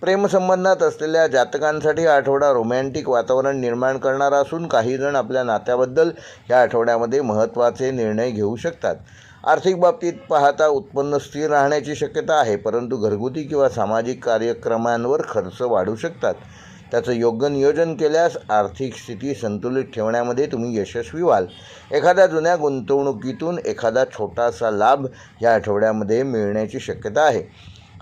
प्रेमसंबंधात असलेल्या जातकांसाठी हा आठवडा रोमॅन्टिक वातावरण निर्माण करणारा असून काही जण आपल्या नात्याबद्दल या आठवड्यामध्ये महत्त्वाचे निर्णय घेऊ शकतात. आर्थिक बाबतीत पाहता उत्पन्न स्थिर राहण्याची शक्यता आहे, परंतु घरगुती किंवा सामाजिक कार्यक्रमांवर खर्च वाढू शकतात. त्याचं योग्य नियोजन केल्यास आर्थिक स्थिती संतुलित ठेवण्यामध्ये तुम्ही यशस्वी व्हाल. एखाद्या जुन्या गुंतवणुकीतून एखादा छोटासा लाभ या आठवड्यामध्ये मिळण्याची शक्यता आहे.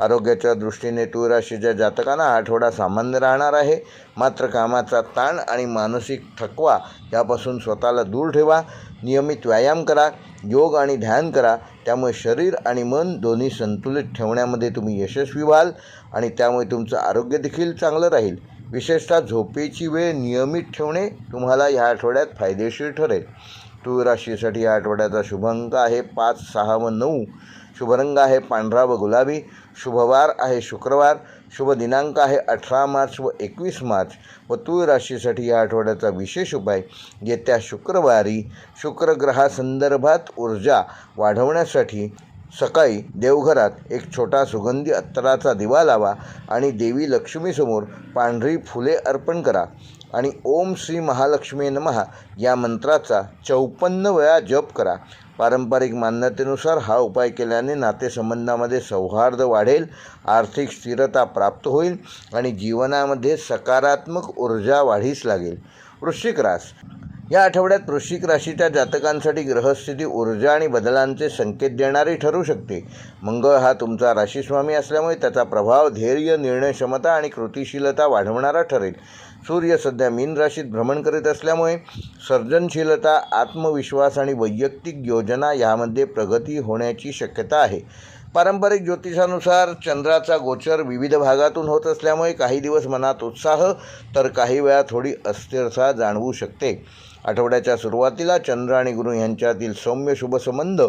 आरोग्याच्या दृष्टीने तुळ राशीच्या जातकांना हा आठवडा सामान्य राहणार आहे. मात्र कामाचा ताण आणि मानसिक थकवा यापासून स्वतःला दूर ठेवा. नियमित व्यायाम करा, योग आणि ध्यान करा. त्यामुळे शरीर आणि मन दोन्ही संतुलित ठेवण्यामध्ये तुम्ही यशस्वी व्हाल आणि त्यामुळे तुमचं आरोग्य देखील चांगलं राहील. विशेषतः झोपेची वेळ नियमित ठेवणे तुम्हाला ह्या आठवड्यात फायदेशीर ठरेल. तुळ राशीसाठी या आठवड्याचा शुभ अंक आहे 5, 6 व 9. शुभ रंग आहे पांढरा व गुलाबी. शुभवार आहे शुक्रवार. शुभ दिनांक आहे 18 मार्च व 21 मार्च. व तुळ राशीसाठी या आठवड्याचा विशेष उपाय येत्या शुक्रवारी शुक्रग्रहासंदर्भात ऊर्जा वाढवण्यासाठी सकाळी देवघरात एक छोटा सुगंधी अत्तराचा दिवा लावा आणि देवी लक्ष्मीसमोर पांढरी फुले अर्पण करा आणि ओम श्री महालक्ष्मी नमः या मंत्राचा 54 वेळा जप करा. पारंपरिक मान्यतेनुसार हा उपाय केल्याने नातेसंबंधामध्ये सौहार्द वाढेल, आर्थिक स्थिरता प्राप्त होईल आणि जीवनामध्ये सकारात्मक ऊर्जा वाढीस लागेल. वृश्चिक रास या आठवड्यात वृश्चिक राशीच्या जातकांसाठी ग्रहस्थिती ऊर्जा आणि बदलांचे संकेत देणारी ठरू शकते. मंगळ हा तुमचा राशीस्वामी असल्यामुळे त्याचा प्रभाव धैर्य, निर्णयक्षमता आणि कृतिशीलता वाढवणारा ठरेल. सूर्य सध्या मीन राशीत भ्रमण करीत असल्यामुळे सर्जनशीलता, आत्मविश्वास आणि वैयक्तिक योजना यामध्ये प्रगती होण्याची शक्यता आहे. पारंपरिक ज्योतिषानुसार चंद्राचा गोचर विविध भागातून होत असल्यामुळे काही दिवस मनात उत्साह तर काही वेळा थोडी अस्थिरता जाणवू शकते. आठवड्याच्या सुरुवातीला चंद्र आणि गुरु यांच्यातील सौम्य शुभसंबंध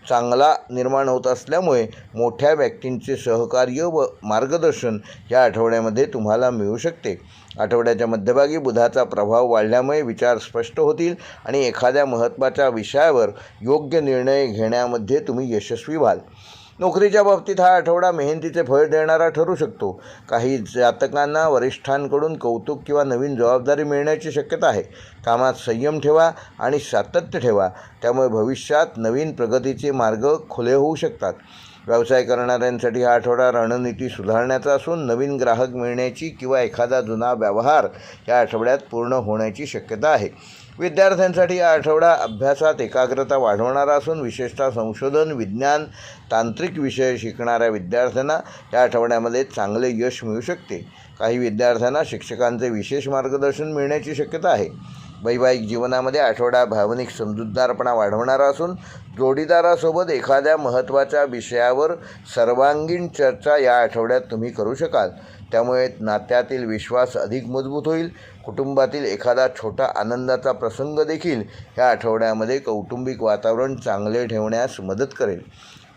चांगला निर्माण होत असल्यामुळे मोठ्या व्यक्तींचे सहकार्य व मार्गदर्शन या आठवड्यामध्ये तुम्हाला मिळू शकते. आठवड्याच्या मध्यभागी बुधाचा प्रभाव वाढल्यामुळे विचार स्पष्ट होतील आणि एखाद्या महत्त्वाच्या विषयावर योग्य निर्णय घेण्यामध्ये तुम्ही यशस्वी व्हाल. नोकरीच्या बाबतीत हा आठवडा मेहनतीचे फळ देणारा ठरू शकतो. काही जातकांना वरिष्ठांकडून कौतुक किंवा नवीन जबाबदारी मिळण्याची शक्यता आहे. कामात संयम ठेवा आणि सातत्य ठेवा, त्यामुळे भविष्यात नवीन प्रगतीचे मार्ग खुले होऊ शकतात. व्यवसाय करणाऱ्यांसाठी हा आठवडा रणनीती सुधारण्याचा असून नवीन ग्राहक मिळण्याची किंवा एखादा जुना व्यवहार या आठवड्यात पूर्ण होण्याची शक्यता आहे. विद्यार्थ्यांसाठी हा आठवडा अभ्यासात एकाग्रता वाढवणारा असून विशेषतः संशोधन, विज्ञान, तांत्रिक विषय शिकणाऱ्या विद्यार्थ्यांना या आठवड्यामध्ये चांगले यश मिळू शकते. काही विद्यार्थ्यांना शिक्षकांचे विशेष मार्गदर्शन मिळण्याची शक्यता आहे. वैवाहिक जीवनामध्ये आठवडा भावनिक समजूतदारपणा वाढवणारा असून जोडीदारासोबत एखाद्या महत्त्वाच्या विषयावर सर्वांगीण चर्चा या आठवड्यात तुम्ही करू शकाल. त्यामुळे नात्यातील विश्वास अधिक मजबूत होईल. कुटुंबातील एखादा छोटा आनंदाचा प्रसंग देखील या आठवड्यामध्ये कौटुंबिक वातावरण चांगले ठेवण्यास मदत करेल.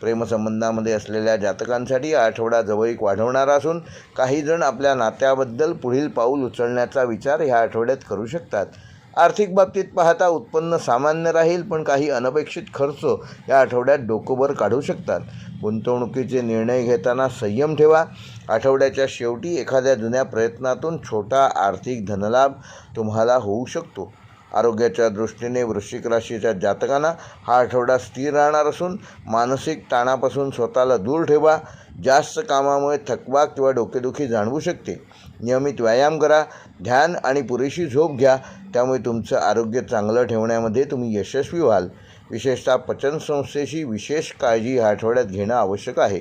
प्रेमसंबंधामध्ये असलेल्या जातकांसाठी हा आठवडा जवळीक वाढवणारा असून काही जण आपल्या नात्याबद्दल पुढील पाऊल उचलण्याचा विचार ह्या आठवड्यात करू शकतात. आर्थिक बाबतीत पाहता उत्पन्न सामान्य राहील, पण काही अनपेक्षित खर्च या आठवड्यात डोकोबर काढू शकतात. गुंतवणुकीचे निर्णय घेताना संयम ठेवा. आठवड्याच्या शेवटी एखाद्या जुन्या प्रयत्नातून छोटा आर्थिक धनलाभ तुम्हाला होऊ शकतो. आरोग्याच्या दृष्टीने वृश्चिक राशीच्या जातकांना हा आठवडा स्थिर राहणार असून मानसिक ताणापासून स्वतःला दूर ठेवा. जास्त कामामुळे थकवा किंवा डोकेदुखी जाणवू शकते. नियमित व्यायाम करा, ध्यान आणि पुरेशी झोप घ्या, त्यामुळे तुमचं आरोग्य चांगलं ठेवण्यामध्ये तुम्ही यशस्वी व्हाल. विशेषतः पचनसंस्थेची विशेष काळजी ह्या आठवड्यात घेणं आवश्यक आहे.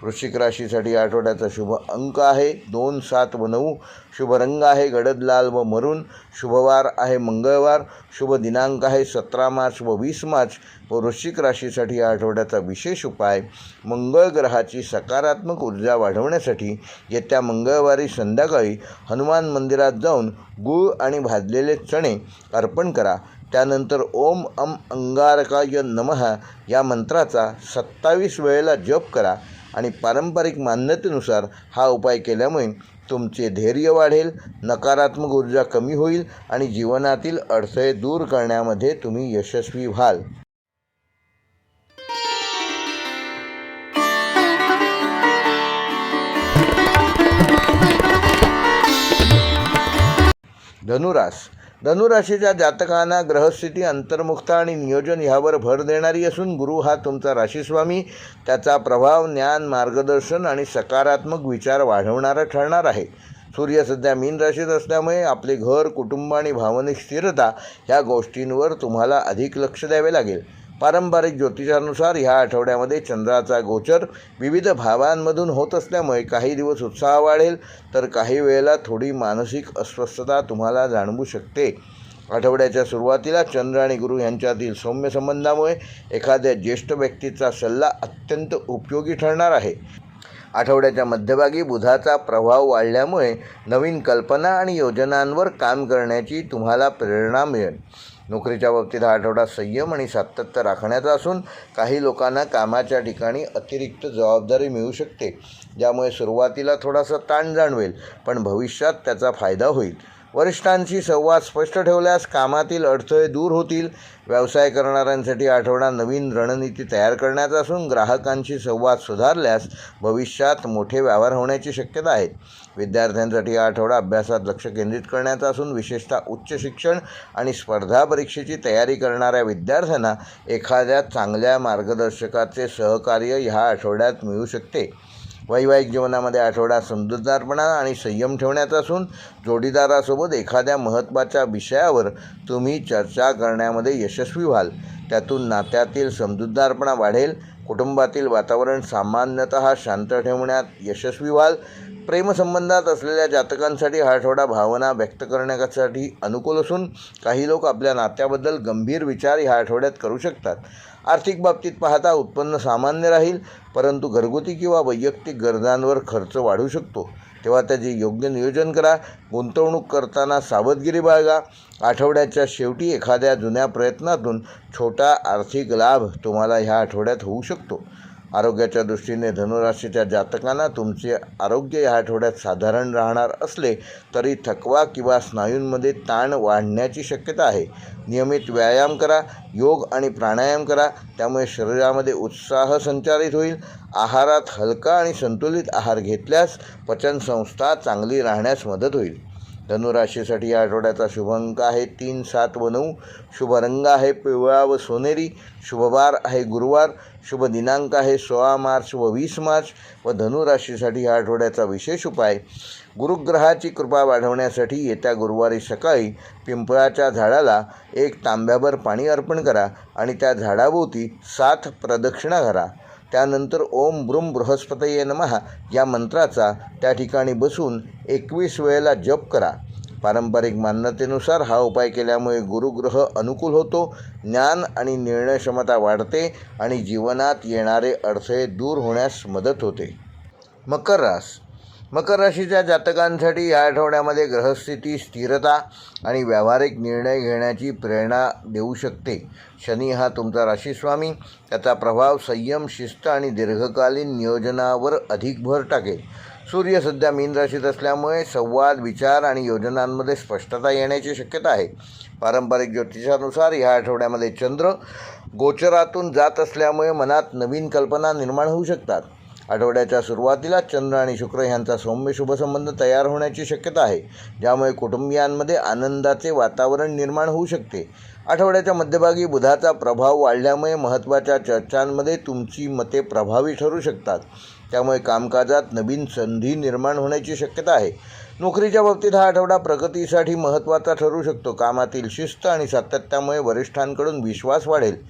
वृश्चिक राशीसाठी आठवड्याचा शुभ अंक आहे 2, 7 व 9. शुभ रंग आहे गडद लाल व मरून. शुभवार आहे मंगळवार. शुभ दिनांक आहे 17 मार्च व 20 मार्च. व वृश्चिक राशीसाठी या आठवड्याचा विशेष उपाय मंगळ ग्रहाची सकारात्मक ऊर्जा वाढवण्यासाठी येत्या मंगळवारी संध्याकाळी हनुमान मंदिरात जाऊन गूळ आणि भाजलेले चणे अर्पण करा. त्यानंतर ओम अंगारकाय नमः या मंत्राचा 27 वेळेला जप करा आणि पारंपरिक मान्यतेनुसार हा उपाय केल्यामुळे तुमचे धैर्य वाढेल, नकारात्मक ऊर्जा कमी होईल आणि जीवनातील अडथळे दूर करण्यामध्ये तुम्ही यशस्वी व्हाल. धनुराशीच्या जातकांना ग्रहस्थिती, अंतर्मुखता आणि नियोजन ह्यावर भर देणारी असून गुरु हा तुमचा राशीस्वामी. त्याचा प्रभाव ज्ञान, मार्गदर्शन आणि सकारात्मक विचार वाढवणारा ठरणार आहे. सूर्य सध्या मीन राशीत असल्यामुळे आपले घर, कुटुंब आणि भावनिक स्थिरता ह्या गोष्टींवर तुम्हाला अधिक लक्ष द्यावे लागेल. पारंपरिक ज्योतिषानुसार ह्या आठवड्यामध्ये चंद्राचा गोचर विविध भावांमधून होत असल्यामुळे काही दिवस उत्साह वाढेल, तर काही वेळेला थोडी मानसिक अस्वस्थता तुम्हाला जाणवू शकते. आठवड्याच्या सुरुवातीला चंद्र आणि गुरु यांच्यातील सौम्य संबंधामुळे एखाद्या ज्येष्ठ व्यक्तीचा सल्ला अत्यंत उपयोगी ठरणार आहे. आठवड्याच्या मध्यभागी बुधाचा प्रभाव वाढल्यामुळे नवीन कल्पना आणि योजनांवर काम करण्याची तुम्हाला प्रेरणा मिळेल. नोकरीच्या बाबतीत हा आठवडा संयम आणि सातत्य राखण्याचा असून काही लोकांना कामाच्या ठिकाणी अतिरिक्त जबाबदारी मिळू शकते, ज्यामुळे सुरुवातीला थोडासा ताण जाणवेल, पण भविष्यात त्याचा फायदा होईल. वरिष्ठांशी संवाद स्पष्ट ठेवल्यास कामातील अडथळे दूर होतील. व्यवसाय करणाऱ्यांसाठी आठवडा नवीन रणनीती तयार करण्याचा असून ग्राहकांशी संवाद सुधारल्यास भविष्यात मोठे व्यवहार होण्याची शक्यता आहे. विद्यार्थ्यांसाठी हा आठवडा अभ्यासात लक्ष केंद्रित करण्याचा असून विशेषतः उच्च शिक्षण आणि स्पर्धा परीक्षेची तयारी करणाऱ्या विद्यार्थ्यांना एखाद्या चांगल्या मार्गदर्शकाचे सहकार्य ह्या आठवड्यात मिळू शकते. वैवाहिक जीवनामध्ये आठवडा समजूतदारपणा आणि संयम ठेवण्याचा असून जोडीदारासोबत एखाद्या महत्त्वाच्या विषयावर तुम्ही चर्चा करण्यामध्ये यशस्वी व्हाल. त्यातून नात्यातील समजूतदारपणा वाढेल. कुटुंबातील वातावरण सामान्यतः शांत ठेवण्यात यशस्वी व्हाल. प्रेमसंबंधात असलेल्या जातकांसाठी हा आठवडा भावना व्यक्त करण्यासाठी अनुकूल असून काही लोक आपल्या नात्याबद्दल गंभीर विचार ह्या आठवड्यात करू शकतात. आर्थिक बाबतीत पाहता उत्पन्न सामान्य राहील, परंतु घरगुती किंवा वैयक्तिक गरजांवर खर्च वाढू शकतो, तेव्हा त्याचे योग्य नियोजन करा. गुंतवणूक करताना सावधगिरी बाळगा. आठवड्याच्या शेवटी एखाद्या जुन्या प्रयत्नातून छोटा आर्थिक लाभ तुम्हाला ह्या आठवड्यात होऊ शकतो. आरोग्याच्या दृष्टीने धनुराशीच्या जातकांना तुमचे आरोग्य या आठवड्यात साधारण राहणार असले तरी थकवा किंवा स्नायूंमध्ये ताण वाढण्याची शक्यता आहे. नियमित व्यायाम करा, योग आणि प्राणायाम करा, त्यामुळे शरीरामध्ये उत्साह संचारित होईल. आहारात हलका आणि संतुलित आहार घेतल्यास पचनसंस्था चांगली राहण्यास मदत होईल. धनुराशीसाठी या आठवड्याचा शुभ अंक आहे 3, 7 व 9. शुभ रंग आहे पिवळा व सोनेरी. शुभवार आहे गुरुवार. शुभ दिनांक आहे 16 मार्च व 20 मार्च. व धनुराशीसाठी या आठवड्याचा विशेष उपाय, गुरुग्रहाची कृपा वाढवण्यासाठी येत्या गुरुवारी सकाळी पिंपळाच्या झाडाला 1 तांब्याभर पाणी अर्पण करा आणि त्या झाडाभोवती 7 प्रदक्षिणा करा. त्यानंतर ओम ब्रूम बृहस्पतये नमः या मंत्राचा त्या ठिकाणी बसून 21 वेळेला जप करा. पारंपरिक मान्यतेनुसार हा उपाय केल्यामुळे गुरुग्रह अनुकूल होतो, ज्ञान आणि निर्णय क्षमता वाढते आणि जीवनात येणारे अडथळे दूर होण्यास मदत होते. मकर राशीच्या जातकांसाठी या आठवड्यामध्ये ग्रहस्थिती स्थिरता आणि व्यावहारिक निर्णय घेण्याची प्रेरणा देऊ शकते. शनी हा तुमचा राशीस्वामी, त्याचा प्रभाव संयम, शिस्त आणि दीर्घकालीन नियोजनावर अधिक भर टाकेल. सूर्य सध्या मीन राशीत असल्यामुळे संवाद, विचार आणि योजनांमध्ये स्पष्टता येण्याची शक्यता आहे. पारंपरिक ज्योतिषानुसार या आठवड्यामध्ये चंद्र गोचरातून जात असल्यामुळे मनात नवीन कल्पना निर्माण होऊ शकतात. आठवड्याच्या सुरुवातीला चंद्र आणि शुक्र यांचा सौम्य शुभसंबंध तयार होण्याची शक्यता आहे, ज्यामुळे कुटुंबियांमध्ये आनंदाचे वातावरण निर्माण होऊ शकते. आठवड्याच्या मध्यभागी बुधाचा प्रभाव वाढल्यामुळे महत्त्वाच्या चर्चांमध्ये तुमची मते प्रभावी ठरू शकतात. त्यामुळे कामकाजात नवीन संधी निर्माण होण्याची शक्यता आहे. नोकरीच्या बाबतीत हा आठवडा प्रगतीसाठी महत्त्वाचा ठरू शकतो. कामातील शिस्त आणि सातत्यामुळे वरिष्ठांकडून विश्वास वाढेल.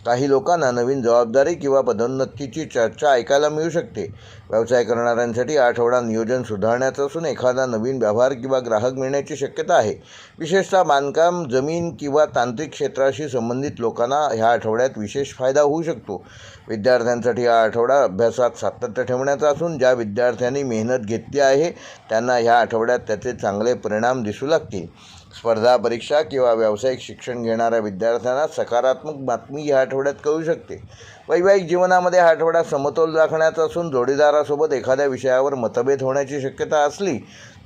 काही लोकांना नवीन जबाबदारी किंवा पदोन्नतीची चर्चा ऐकायला मिळू शकते. व्यवसाय करणाऱ्यांसाठी आठवडा नियोजन सुधारण्याचा असून एखादा नवीन व्यवहार किंवा ग्राहक मिळण्याची शक्यता आहे. विशेषतः बांधकाम, जमीन किंवा तांत्रिक क्षेत्राशी संबंधित लोकांना ह्या आठवड्यात विशेष फायदा होऊ शकतो. विद्यार्थ्यांसाठी हा आठवडा अभ्यासात सातत्य ठेवण्याचा असून ज्या विद्यार्थ्यांनी मेहनत घेतली आहे त्यांना ह्या आठवड्यात त्याचे चांगले परिणाम दिसू लागतील. स्पर्धा परीक्षा किंवा व्यावसायिक शिक्षण घेणाऱ्या विद्यार्थ्यांना सकारात्मक बातमी या आठवड्यात कळू शकते. वैवाहिक जीवनामध्ये हा आठवडा समतोल राखण्याचा असून जोडीदारासोबत एखाद्या विषयावर मतभेद होण्याची शक्यता असली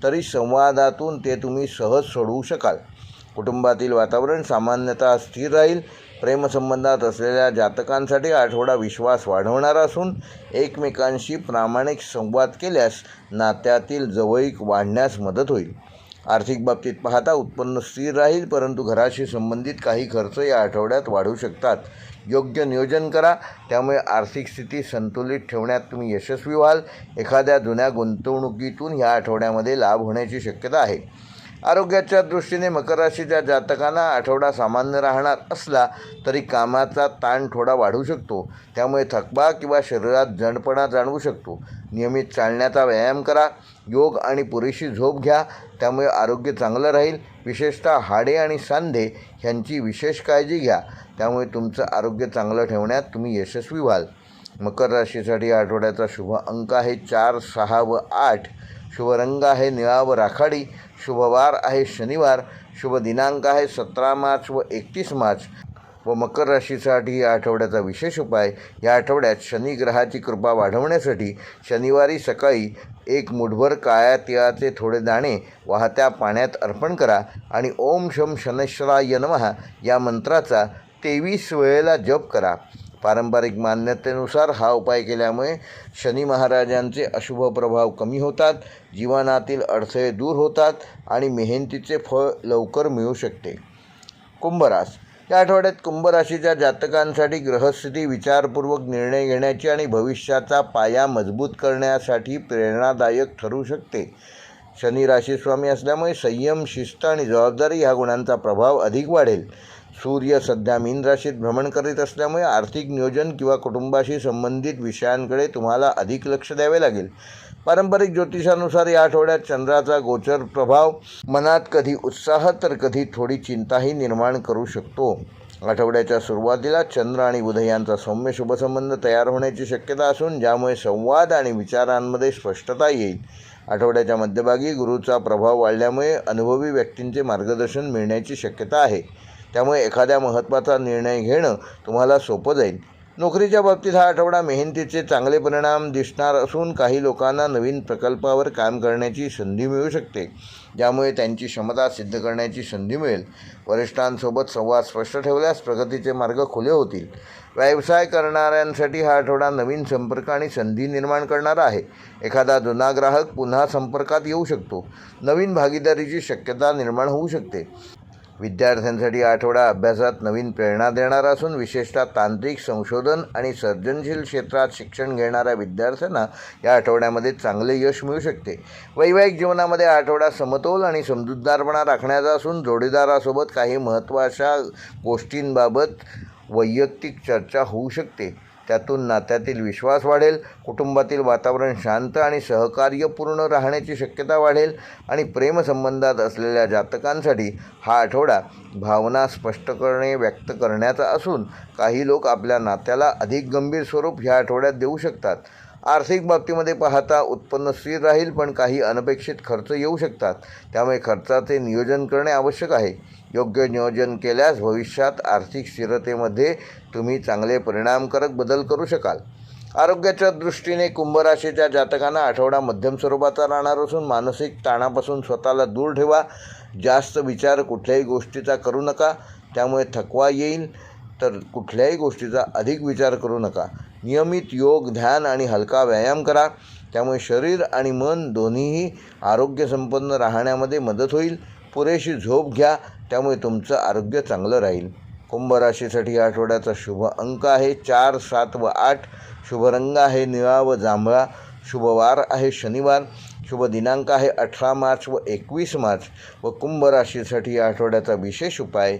तरी संवादातून ते तुम्ही सहज सोडवू शकाल. कुटुंबातील वातावरण सामान्यतः स्थिर राहील. प्रेमसंबंधात असलेल्या जातकांसाठी आठवडा विश्वास वाढवणारा असून एकमेकांशी प्रामाणिक संवाद केल्यास नात्यातील जवळीक वाढण्यास मदत होईल. आर्थिक बाबतीत पाहता उत्पन्न स्थिर राहील, परंतु घराशी संबंधित काही खर्च या आठवड्यात वाढू शकतात. योग्य नियोजन करा, त्यामुळे आर्थिक स्थिती संतुलित ठेवण्यात तुम्ही यशस्वी व्हाल. एखाद्या जुन्या गुंतवणुकीतून या आठवड्यामध्ये लाभ होण्याची शक्यता आहे. आरोग्याच्या दृष्टीने मकर राशीच्या जातकांना आठवडा सामान्य राहणार असला तरी कामाचा ताण थोडा वाढू शकतो. त्यामुळे थकवा किंवा शरीरात जडपणा जाणवू शकतो. नियमित चालण्याचा व्यायाम करा, योग आणि पुरेशी झोप घ्या, त्यामुळे आरोग्य चांगलं राहील. विशेषतः हाडे आणि सांधे ह्यांची विशेष काळजी घ्या, त्यामुळे तुमचं आरोग्य चांगलं ठेवण्यात तुम्ही यशस्वी व्हाल. मकर राशीसाठी आठवड्याचा शुभ अंक आहे 4, 6 व 8. शुभ रंग आहे निळा व राखाडी. शुभवार आहे शनिवार. शुभ दिनांक आहे 17 मार्च व 31 मार्च. व मकर राशीसाठी या आठवड्याचा विशेष उपाय, या आठवड्यात शनी ग्रहाची कृपा वाढवण्यासाठी शनिवारी सकाळी 1 मुठभर काळ्या तिळाचे थोडे दाणे वाहत्या पाण्यात अर्पण करा आणि ओम शम शनैश्वराय नमः या मंत्राचा 23 वेळेला जप करा. पारंपरिक मान्यतेनुसार हा उपाय केल्यामुळे शनी महाराजांचे अशुभ प्रभाव कमी होतात, जीवनातील अडथळे दूर होतात आणि मेहनतीचे फळ लवकर मिळू शकते. कुंभरास या आठवड्यात कुंभ राशीच्या जातकांसाठी ग्रहस्थिती विचारपूर्वक निर्णय घेण्याची आणि भविष्याचा पाया मजबूत करण्यासाठी प्रेरणादायक ठरू शकते. शनी राशीस्वामी असल्यामुळे संयम, शिस्त आणि जबाबदारी ह्या गुणांचा प्रभाव अधिक वाढेल. सूर्य सध्या मीन राशीत भ्रमण करीत असल्यामुळे आर्थिक नियोजन किंवा कुटुंबाशी संबंधित विषयांकडे तुम्हाला अधिक लक्ष द्यावे लागेल. पारंपरिक ज्योतिषानुसार या आठवड्यात चंद्राचा गोचर प्रभाव मनात कधी उत्साह तर कधी थोडी चिंताही निर्माण करू शकतो. आठवड्याच्या सुरुवातीला चंद्र आणि बुध यांचा सौम्य शुभसंबंध तयार होण्याची शक्यता असून ज्यामुळे संवाद आणि विचारांमध्ये स्पष्टता येईल. आठवड्याच्या मध्यभागी गुरूचा प्रभाव वाढल्यामुळे अनुभवी व्यक्तींचे मार्गदर्शन मिळण्याची शक्यता आहे. त्यामुळे एखाद्या महत्त्वाचा निर्णय घेणं तुम्हाला सोपं जाईल. नोकरीच्या बाबतीत हा आठवडा मेहनतीचे चांगले परिणाम दिसणार असून काही लोकांना नवीन प्रकल्पावर काम करण्याची संधी मिळू शकते, ज्यामुळे त्यांची क्षमता सिद्ध करण्याची संधी मिळेल. वरिष्ठांसोबत संवाद स्पष्ट ठेवल्यास प्रगतीचे मार्ग खुले होतील. व्यवसाय करणाऱ्यांसाठी हा आठवडा नवीन संपर्क आणि संधी निर्माण करणारा आहे. एखादा जुना ग्राहक पुन्हा संपर्कात येऊ शकतो. नवीन भागीदारीची शक्यता निर्माण होऊ शकते. विद्यार्थ्यांसाठी हा आठवडा अभ्यासात नवीन प्रेरणा देणारा असून विशेषतः तांत्रिक, संशोधन आणि सर्जनशील क्षेत्रात शिक्षण घेणाऱ्या विद्यार्थ्यांना या आठवड्यामध्ये चांगले यश मिळू शकते. वैवाहिक जीवनामध्ये हा आठवडा समतोल आणि समजूतदारपणा राखण्याचा असून जोडीदारासोबत काही महत्त्वाच्या गोष्टींबाबत वैयक्तिक चर्चा होऊ शकते. त्यातून नात्यातील विश्वास वाढेल. कुटुंबातील वातावरण शांत आणि सहकार्यपूर्ण राहण्याची शक्यता वाढेल आणि प्रेमसंबंधात असलेल्या जातकांसाठी हा आठवडा भावना स्पष्टपणे व्यक्त करण्याचा असून काही लोक आपल्या नात्याला अधिक गंभीर स्वरूप ह्या आठवड्यात देऊ शकतात. आर्थिक बाबतीमध्ये पाहता उत्पन्न स्थिर राहील, पण काही अनपेक्षित खर्च येऊ शकतात. त्यामुळे खर्चाचे नियोजन करणे आवश्यक आहे. योग्य नियोजन केल्यास भविष्यात आर्थिक स्थिरतेमध्ये तुम्ही चांगले परिणामकारक बदल करू शकाल. आरोग्याच्या दृष्टीने कुंभ राशीच्या जातकांना आठवडा मध्यम स्वरूपाचा राहणार असून मानसिक ताणापासून स्वतःला दूर ठेवा. जास्त विचार कुठल्याही गोष्टीचा करू नका, त्यामुळे थकवा येईल. तर कुठल्याही गोष्टीचा अधिक विचार करू नका. नियमित योग, ध्यान आणि हलका व्यायाम करा, त्यामुळे शरीर आणि मन दोन्हीही आरोग्यसंपन्न राहण्यामध्ये मदत होईल. पुरेशी झोप घ्या, त्यामुळे तुमचं आरोग्य चांगलं राहील. कुंभ राशीसाठी या आठवड्याचा शुभ अंक आहे 4, 7 व 8. शुभ रंग आहे निळा व जांभळा. शुभ वार आहे शनिवार. शुभ दिनांक आहे 18 मार्च व 21 मार्च. व कुंभ राशीसाठी या आठवड्याचा विशेष उपाय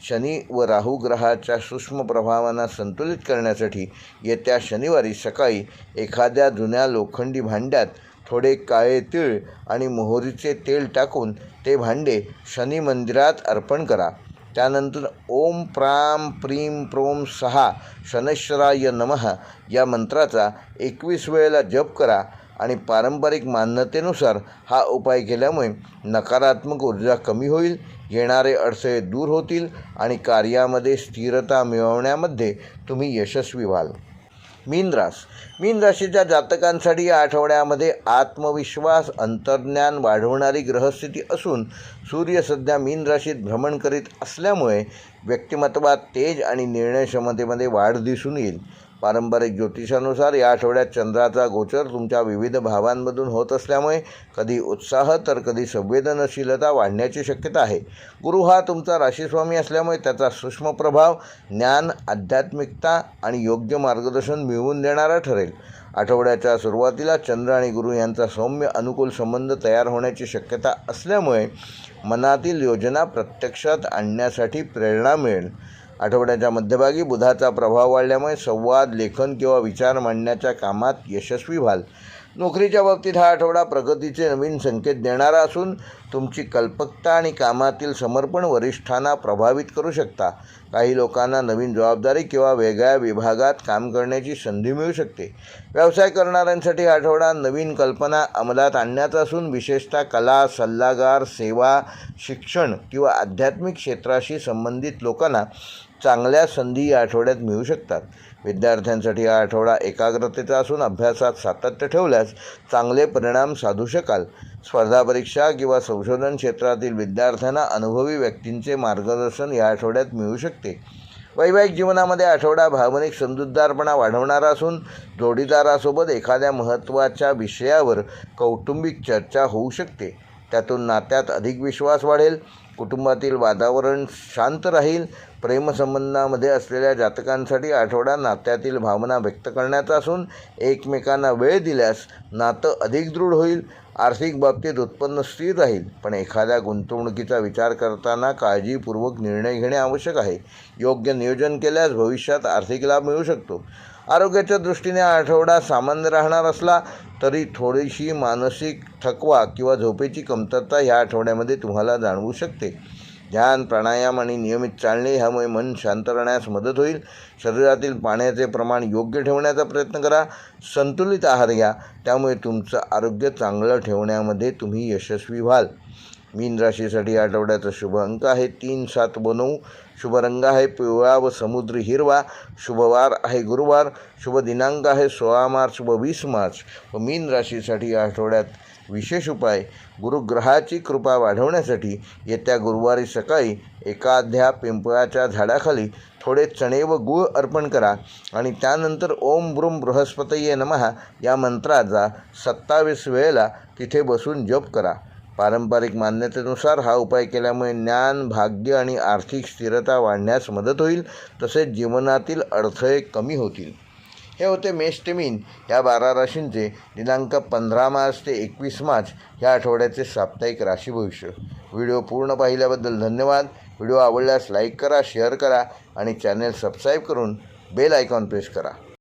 शनी व राहू ग्रहाच्या सूक्ष्म प्रभावांना संतुलित करण्यासाठी येत्या शनिवारी सकाळी एखाद्या जुन्या लोखंडी भांड्यात थोडे काळे तीळ आणि मोहरीचे तेल टाकून ते भांडे शनी मंदिरात अर्पण करा. त्यानंतर ओम प्राम प्रीम प्रोम 6 शनैश्वराय नमः या मंत्राचा 21 वेळेला जप करा आणि पारंपरिक मान्यतेनुसार हा उपाय केल्यामुळे नकारात्मक ऊर्जा कमी होईल, येणारे अडथळे दूर होतील आणि कार्यामध्ये स्थिरता मिळवण्यामध्ये तुम्ही यशस्वी व्हाल. मीन राशीच्या जातकांसाठी या आठवड्यामध्ये आत्मविश्वास, अंतर्ज्ञान वाढवणारी ग्रहस्थिती असून सूर्य सध्या मीन राशीत भ्रमण करीत असल्यामुळे व्यक्तिमत्वात तेज आणि निर्णय क्षमतेमध्ये वाढ दिसून येईल. पारंपरिक ज्योतिषानुसार या आठवड्यात चंद्राचा गोचर तुमच्या विविध भावांमधून होत असल्यामुळे कधी उत्साह तर कधी संवेदनशीलता वाढण्याची शक्यता आहे. गुरु हा तुमचा राशीस्वामी असल्यामुळे त्याचा सूक्ष्म प्रभाव ज्ञान, आध्यात्मिकता आणि योग्य मार्गदर्शन मिळवून देणारा ठरेल. आठवड्याच्या सुरुवातीला चंद्र आणि गुरु यांचा सौम्य अनुकूल संबंध तयार होण्याची शक्यता असल्यामुळे मनातील योजना प्रत्यक्षात आणण्यासाठी प्रेरणा मिळेल. आठवड्याच्या मध्यभागी बुधाचा प्रभाव वाढल्यामुळे संवाद, लेखन किंवा विचार मांडण्याच्या कामात यशस्वी व्हाल. नोकरीच्या बाबतीत हा आठवडा प्रगतीचे नवीन संकेत देणारा असून तुमची कल्पकता आणि कामातील समर्पण वरिष्ठांना प्रभावित करू शकता. काही लोकांना नवीन जबाबदारी किंवा वेगळ्या विभागात काम करण्याची संधी मिळू शकते. व्यवसाय करणाऱ्यांसाठी हा आठवडा नवीन कल्पना अंमलात आणण्याचा असून विशेषतः कला, सल्लागार, सेवा, शिक्षण किंवा आध्यात्मिक क्षेत्राशी संबंधित लोकांना चांगल्या संधी या आठवड्यात मिळू शकतात. विद्यार्थ्यांसाठी हा आठवडा एकाग्रतेचा असून अभ्यासात सातत्य ठेवल्यास चांगले परिणाम साधू शकाल. स्पर्धा परीक्षा किंवा संशोधन क्षेत्रातील विद्यार्थ्यांना अनुभवी व्यक्तींचे मार्गदर्शन या आठवड्यात मिळू शकते. वैवाहिक जीवनामध्ये आठवडा भावनिक समजूतदारपणा वाढवणारा असून जोडीदारासोबत एखाद्या महत्त्वाच्या विषयावर कौटुंबिक चर्चा होऊ शकते. त्यातून नात्यात अधिक विश्वास वाढेल. कुटुंबातील वातावरण शांत राहील. प्रेमसंबंधामध्ये असलेल्या जातकांसाठी आठवडा नात्यातील भावना व्यक्त करण्याचा असून एकमेकांना वेळ दिल्यास नातं अधिक दृढ होईल. आर्थिक बाबतीत उत्पन्न स्थिर राहील, पण एखाद्या गुंतवणुकीचा विचार करताना काळजीपूर्वक निर्णय घेणे आवश्यक आहे. योग्य नियोजन केल्यास भविष्यात आर्थिक लाभ मिळू शकतो. आरोग्याच्या दृष्टीने आठवडा सामान्य राहणार असला तरी थोडीशी मानसिक थकवा किंवा झोपेची कमतरता ह्या आठवड्यामध्ये तुम्हाला जाणवू शकते. ध्यान, प्राणायाम आणि नियमित चालणे ह्यामुळे मन शांत राहण्यास मदत होईल. शरीरातील पाण्याचे प्रमाण योग्य ठेवण्याचा प्रयत्न करा. संतुलित आहार घ्या, त्यामुळे तुमचं आरोग्य चांगलं ठेवण्यामध्ये तुम्ही यशस्वी व्हाल. मीन राशीसाठी आठवड्याचा शुभ अंक आहे 3, 7 व 9. शुभ रंग आहे पिवळा व समुद्री हिरवा. शुभवार आहे गुरुवार. शुभ दिनांक आहे 16 मार्च व 20 मार्च. व मीन राशीसाठी आठवड्यात विशेष उपाय: गुरुग्रहाची कृपा वाढवण्यासाठी येत्या गुरुवारी सकाळी एखाद्या पिंपळाच्या झाडाखाली थोडे चणे व गूळ अर्पण करा आणि त्यानंतर ओम ब्रूम बृहस्पतये नमः या मंत्राचा 27 वेळेला तिथे बसून जप करा. पारंपरिक मान्यतेनुसार हा उपाय केल्यामुळे ज्ञान, भाग्य आणि आर्थिक स्थिरता वाढण्यास मदत होईल. तसेच जीवनातील अडथळे कमी होतील. हे होते मेष ते मीन या 12 राशींचे दिनांक 15 मार्च ते 21 मार्च या आठवड्याचे साप्ताहिक राशी भविष्य. व्हिडिओ पूर्ण पाहिल्याबद्दल धन्यवाद. व्हिडिओ आवडल्यास लाईक करा, शेअर करा आणि चॅनेल सबस्क्राईब करून बेल आयकॉन प्रेस करा.